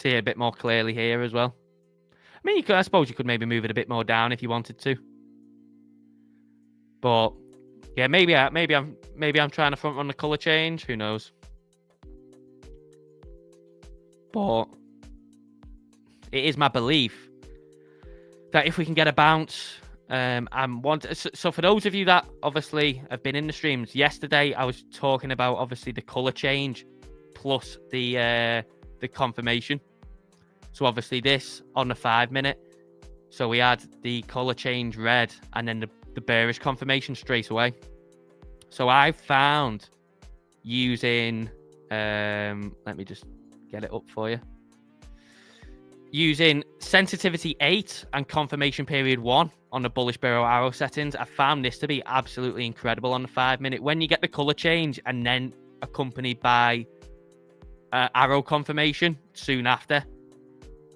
See it a bit more clearly here as well. I mean, I suppose you could maybe move it a bit more down if you wanted to. But yeah, maybe I'm trying to front run the color change. Who knows? But it is my belief that if we can get a bounce, so for those of you that obviously have been in the streams yesterday, I was talking about obviously the color change plus the confirmation. So obviously this on the 5 minute. So we had the color change red and then the bearish confirmation straight away. So I found using let me just get it up for you. Using sensitivity 8 and confirmation period 1 on the bullish barrel arrow settings, I found this to be absolutely incredible on the 5 minute. When you get the color change and then accompanied by arrow confirmation soon after,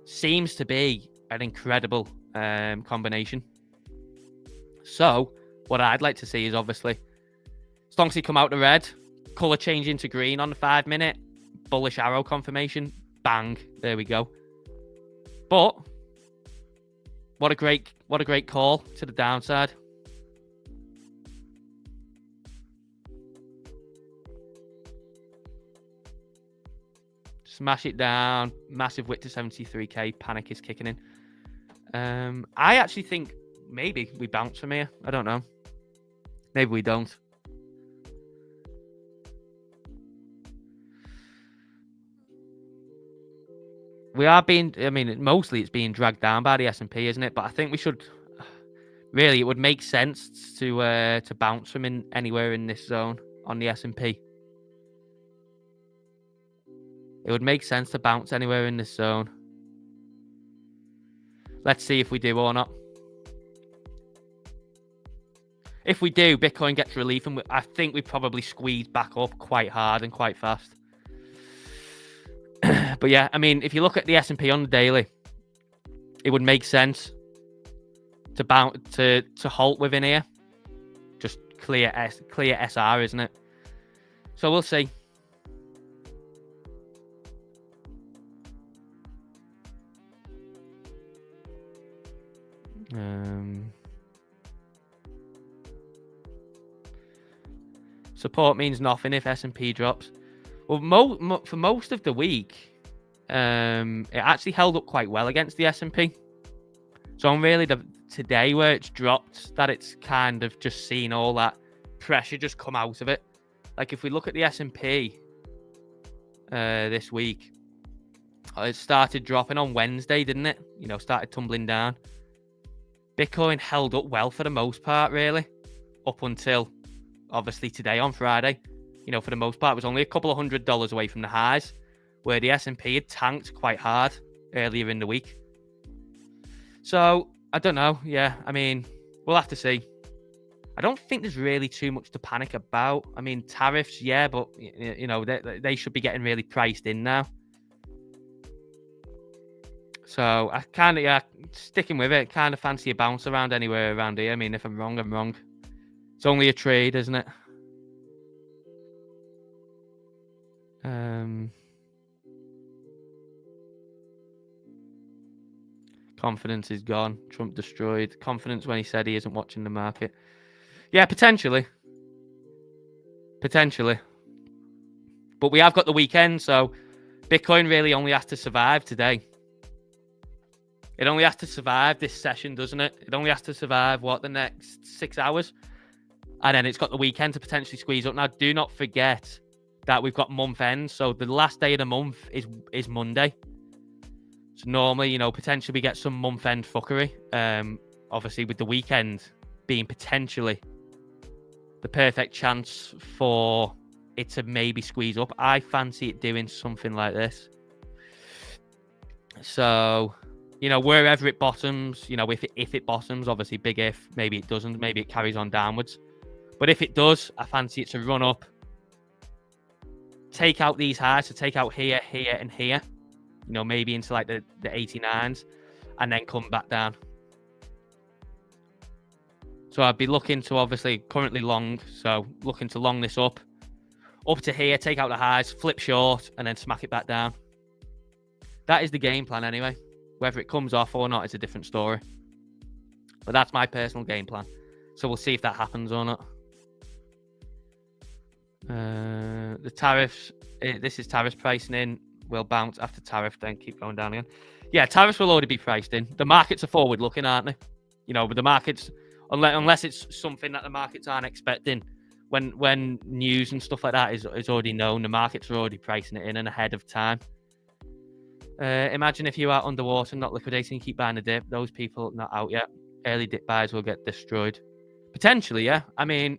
seems to be an incredible combination. So what I'd like to see is obviously Stonksy come out the red, color change into green on the 5 minute, bullish arrow confirmation, bang, there we go. But what a great call to the downside. Smash it down, massive wick to 73k, panic is kicking in. I actually think maybe we bounce from here. I don't know. Maybe we don't. We are being, I mean, mostly it's being dragged down by the S&P, isn't it? But I think we should, really, it would make sense to bounce from anywhere in this zone on the S&P. It would make sense to bounce anywhere in this zone. Let's see if we do or not. If we do, Bitcoin gets relief, and I think we probably squeeze back up quite hard and quite fast. But yeah, I mean, if you look at the S&P on the daily, it would make sense to bounce to halt within here. Just clear SR, isn't it? So we'll see. Support means nothing if S&P drops. Well, for most of the week, it actually held up quite well against the S&P. So I'm really today where it's dropped that it's kind of just seen all that pressure just come out of it. Like if we look at the S&P this week, it started dropping on Wednesday, didn't it? You know, started tumbling down. Bitcoin held up well for the most part, really, up until obviously today on Friday. You know, for the most part, it was only a couple of $100 away from the highs, where the S&P had tanked quite hard earlier in the week. So, I don't know. Yeah, I mean, we'll have to see. I don't think there's really too much to panic about. I mean, tariffs, yeah, but, you know, they should be getting really priced in now. So, I kind of, yeah, sticking with it, kind of fancy a bounce around anywhere around here. I mean, if I'm wrong, I'm wrong. It's only a trade, isn't it? Confidence is gone. Trump destroyed confidence when he said he isn't watching the market. Yeah, potentially. Potentially. But we have got the weekend, so Bitcoin really only has to survive today. It only has to survive this session, doesn't it? It only has to survive, what, the next 6 hours? And then it's got the weekend to potentially squeeze up. Now, do not forget that we've got month end. So the last day of the month is Monday. So normally, you know, potentially we get some month end fuckery. Obviously, with the weekend being potentially the perfect chance for it to maybe squeeze up. I fancy it doing something like this. So, you know, wherever it bottoms, you know, if it bottoms, obviously big if, maybe it doesn't, maybe it carries on downwards. But if it does, I fancy it to run up, take out these highs, so take out here, here, and here, you know, maybe into like the 89s, and then come back down. So I'd be looking to obviously currently long, so looking to long this up to here, take out the highs, flip short, and then smack it back down. That is the game plan anyway. Whether it comes off or not is a different story. But that's my personal game plan. So we'll see if that happens or not. The tariffs, this is tariffs pricing in, will bounce after tariff, then keep going down again. Yeah, tariffs will already be priced in. The markets are forward looking, aren't they? You know, but the markets, unless it's something that the markets aren't expecting, when news and stuff like that is already known, the markets are already pricing it in and ahead of time. Imagine if you are underwater, not liquidating, keep buying the dip. Those people not out yet. Early dip buys will get destroyed. Potentially, yeah. I mean,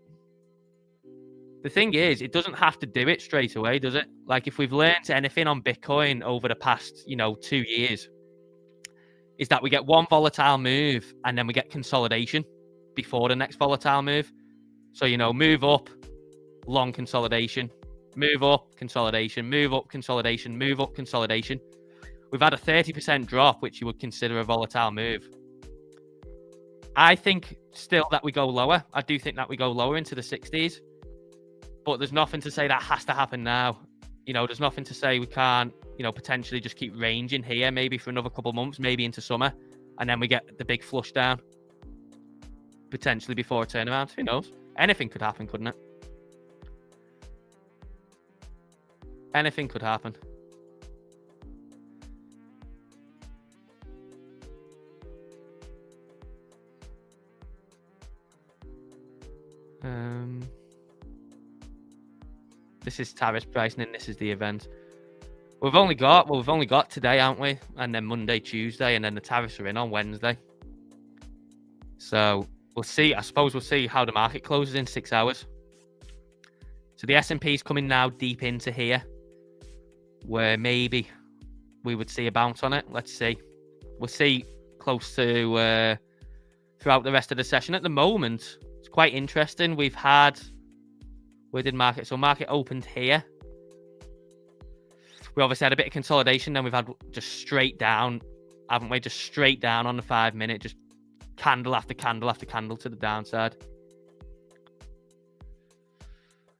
the thing is, it doesn't have to do it straight away, does it? Like, if we've learned anything on Bitcoin over the past, 2 years, is that we get one volatile move and then we get consolidation before the next volatile move. So, move up, long consolidation, move up, consolidation, move up, consolidation, move up, consolidation. We've had a 30% drop, which you would consider a volatile move. I think still that we go lower. I do think that we go lower into the 60s. But there's nothing to say that has to happen now. There's nothing to say we can't, potentially just keep ranging here, maybe for another couple of months, maybe into summer. And then we get the big flush down. Potentially before a turnaround. Who knows? Anything could happen, couldn't it? Anything could happen. This is tariffs pricing and this is the event. We've only got today, haven't we? And then Monday, Tuesday, and then the tariffs are in on Wednesday. So we'll see. I suppose we'll see how the market closes in 6 hours. So the S&P is coming now deep into here, where maybe we would see a bounce on it. Let's see. We'll see close to throughout the rest of the session. At the moment, it's quite interesting. We've had, where did market? So market opened here. We obviously had a bit of consolidation. Then we've had just straight down, haven't we? Just straight down on the 5 minute, just candle after candle after candle to the downside.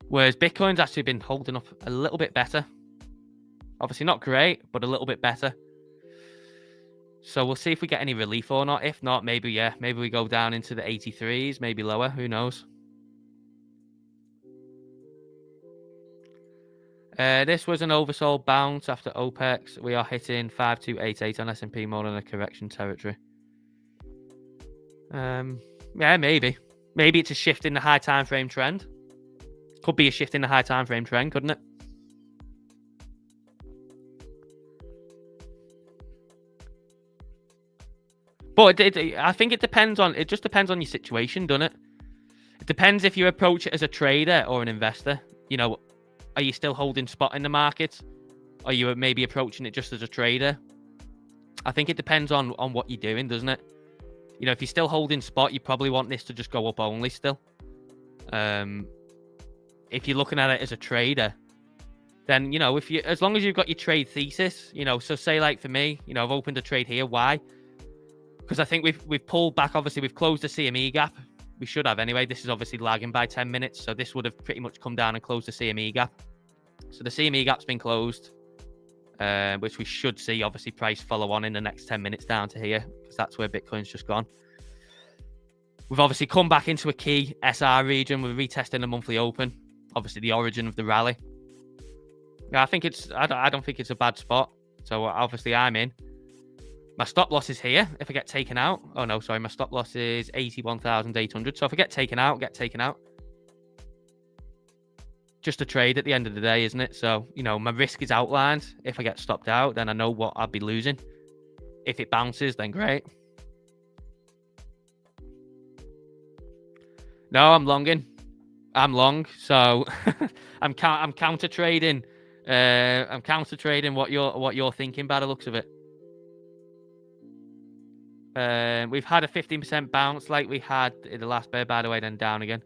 Whereas Bitcoin's actually been holding up a little bit better. Obviously not great, but a little bit better. So we'll see if we get any relief or not. If not, maybe we go down into the 83s, maybe lower. Who knows? This was an oversold bounce after OPEX. We are hitting 5288 on S&P, more than a correction territory. Yeah, maybe. Maybe it's a shift in the high time frame trend. Could be a shift in the high time frame trend, couldn't it? But I think it just depends on your situation, doesn't it? It depends if you approach it as a trader or an investor. Are you still holding spot in the market? Are you maybe approaching it just as a trader? I think it depends on what you're doing, doesn't it? If you're still holding spot, you probably want this to just go up only still. If you're looking at it as a trader, then, as long as you've got your trade thesis, so say like for me, I've opened a trade here. Why? Because I think we've pulled back. Obviously, we've closed the CME gap. We should have anyway. This is obviously lagging by 10 minutes. So this would have pretty much come down and closed the CME gap. So the CME gap's been closed, which we should see, obviously, price follow on in the next 10 minutes down to here, because that's where Bitcoin's just gone. We've obviously come back into a key SR region. We're retesting the monthly open. Obviously, the origin of the rally. Yeah, I don't think it's a bad spot. So obviously, I'm in. My stop loss is here. If I get taken out, oh no, sorry, my stop loss is 81,800. So if I get taken out, Just a trade at the end of the day, isn't it? So, my risk is outlined. If I get stopped out, then I know what I'll be losing. If it bounces, then great. No, I'm longing. I'm long, so I'm counter trading. I'm counter trading what you're thinking by the looks of it. We've had a 15% bounce like we had in the last bear, by the way, then down again.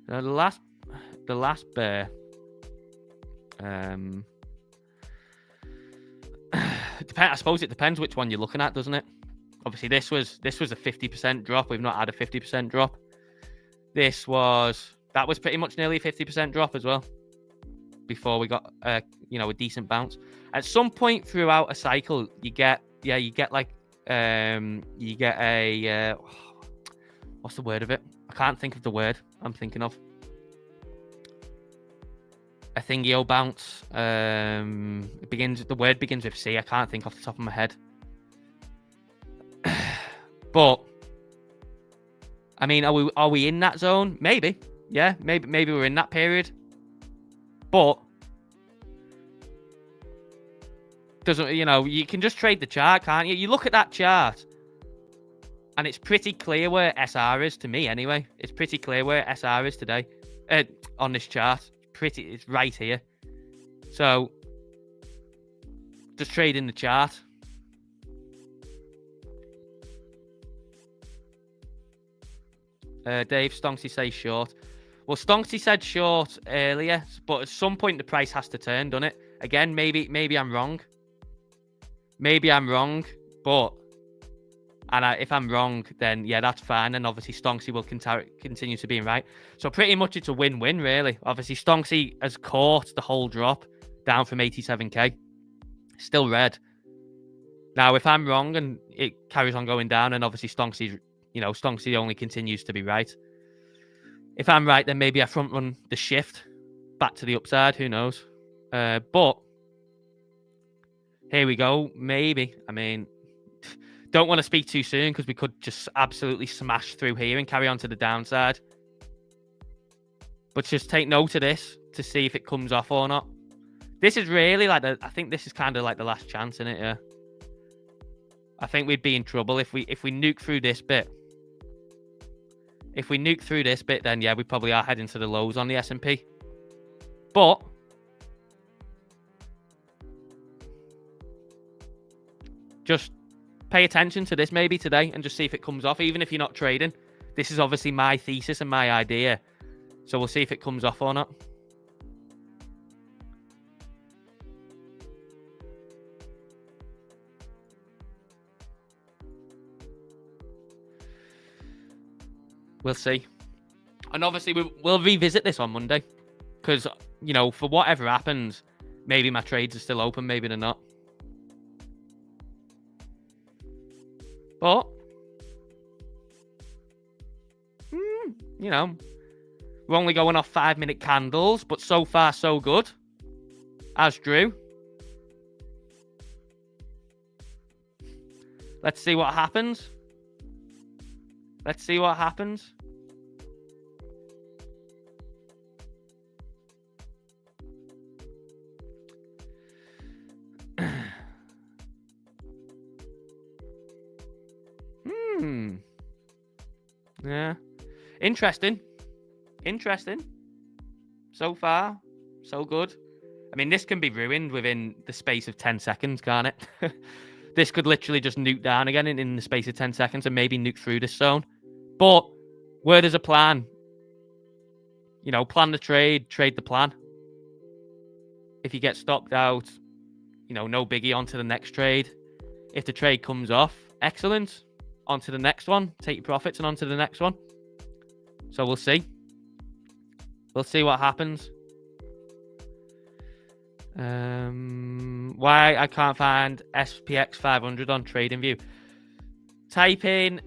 The last bear. I suppose it depends which one you're looking at, doesn't it? Obviously, this was a 50% drop. We've not had a 50% drop. That was pretty much nearly a 50% drop as well. before we got a decent bounce. At some point throughout a cycle, you get like you get a what's the word of it? I can't think of the word I'm thinking of. A thingio bounce. The word begins with C. I can't think off the top of my head. But I mean, are we in that zone? Maybe. Yeah, maybe we're in that period. But doesn't, you can just trade the chart, can't you? You look at that chart and it's pretty clear where SR is to me anyway. It's pretty clear where SR is today on this chart. It's right here. So just trade in the chart. Dave, Stonksy says short. Well, Stonksy said short earlier, but at some point the price has to turn, doesn't it? Again, maybe I'm wrong. Maybe I'm wrong, but if I'm wrong, then yeah, that's fine. And obviously Stonksy will continue to be right. So pretty much it's a win-win, really. Obviously Stonksy has caught the whole drop down from 87k. Still red. Now, if I'm wrong and it carries on going down, and obviously Stonksy only continues to be right. If I'm right, then maybe I front run the shift back to the upside. Who knows? But here we go. Maybe. I mean, don't want to speak too soon because we could just absolutely smash through here and carry on to the downside. But just take note of this to see if it comes off or not. This is really like I think this is kind of like the last chance, isn't it? Yeah. I think we'd be in trouble if we nuke through this bit. If we nuke through this bit, then yeah, we probably are heading to the lows on the S&P. But just pay attention to this maybe today and just see if it comes off, even if you're not trading. This is obviously my thesis and my idea. So we'll see if it comes off or not. We'll see. And obviously, we'll revisit this on Monday. Because, for whatever happens, maybe my trades are still open, maybe they're not. But, we're only going off 5-minute candles. But so far, so good. As Drew. Let's see what happens. Let's see what happens. Yeah. Interesting. So far, so good. I mean, this can be ruined within the space of 10 seconds, can't it? This could literally just nuke down again in the space of 10 seconds and maybe nuke through this zone. But where there's a plan, plan the trade the plan. If you get stopped out, no biggie, on to the next trade. If the trade comes off, excellent. On to the next one. Take your profits and on to the next one. So we'll see. We'll see what happens. Why I can't find SPX 500 on TradingView. Type in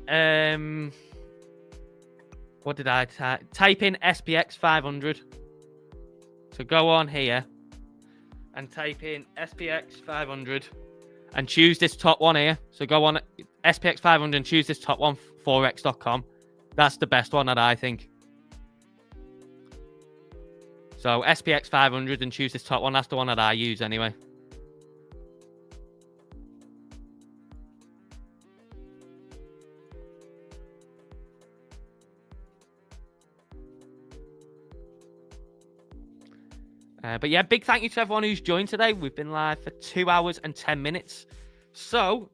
what did I type? Type in SPX 500. So go on here and type in SPX 500 and choose this top one here. So go on SPX 500 and choose this top one, forex.com. That's the best one that I think. So SPX 500 and choose this top one. That's the one that I use anyway. But yeah, big thank you to everyone who's joined today. We've been live for 2 hours and 10 minutes. So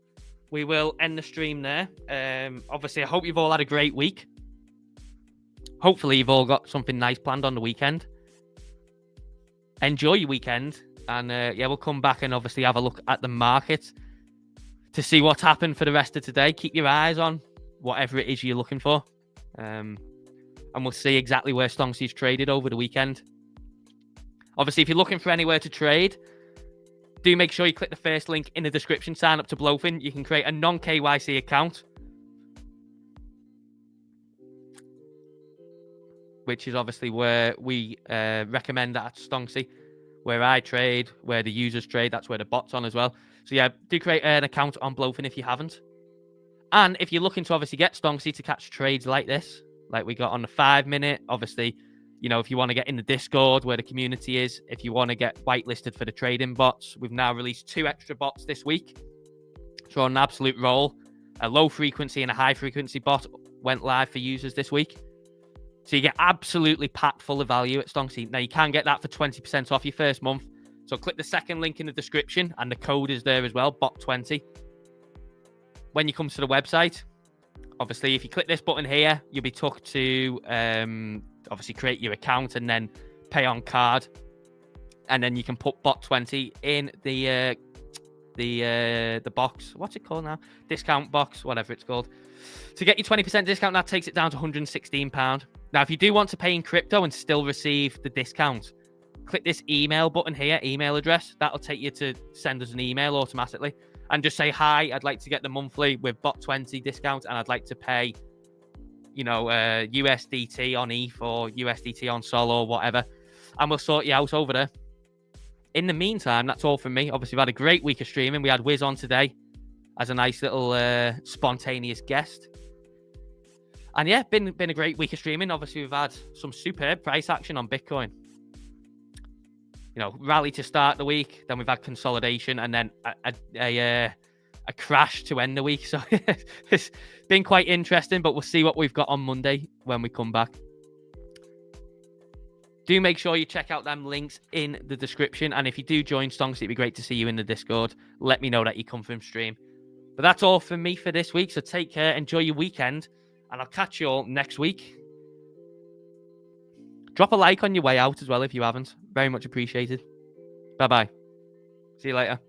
we will end the stream there. Obviously, I hope you've all had a great week. Hopefully, you've all got something nice planned on the weekend. Enjoy your weekend. And yeah, we'll come back and obviously have a look at the market to see what's happened for the rest of today. Keep your eyes on whatever it is you're looking for. And we'll see exactly where Stonksy's traded over the weekend. Obviously, if you're looking for anywhere to trade, do make sure you click the first link in the description, sign up to BLOFIN. You can create a non-KYC account, which is obviously where we recommend that at Stonksy, where I trade, where the users trade. That's where the bot's on as well. So yeah, do create an account on BLOFIN if you haven't. And if you're looking to obviously get Stonksy to catch trades like this, like we got on the 5-minute, obviously, you know, if you want to get in the Discord where the community is, if you want to get whitelisted for the trading bots, we've now released 2 extra bots this week. So on an absolute roll, a low frequency and a high frequency bot went live for users this week. So you get absolutely packed full of value at Stonksy. Now you can get that for 20% off your first month. So click the second link in the description and the code is there as well, bot20. When you come to the website, obviously, if you click this button here, you'll be took to obviously create your account and then pay on card. And then you can put bot20 in the box. What's it called now? Discount box, whatever it's called. To get your 20% discount, that takes it down to £116. Now, if you do want to pay in crypto and still receive the discount, click this email button here, email address. That'll take you to send us an email automatically. And just say, hi, I'd like to get the monthly with bot20 discount and I'd like to pay, you know, USDT on ETH or USDT on Sol or whatever. And we'll sort you out over there. In the meantime, that's all from me. Obviously, we've had a great week of streaming. We had Wiz on today as a nice little spontaneous guest. And yeah, been a great week of streaming. Obviously, we've had some superb price action on Bitcoin. You know, rally to start the week, then we've had consolidation, and then a crash to end the week. So it's been quite interesting, but we'll see what we've got on Monday when we come back. Do make sure you check out them links in the description, and if you do join Stonksy, it'd be great to see you in the Discord. Let me know that you come from stream. But that's all from me for this week, so take care, enjoy your weekend, and I'll catch you all next week. Drop a like on your way out as well if you haven't. Very much appreciated. Bye-bye. See you later.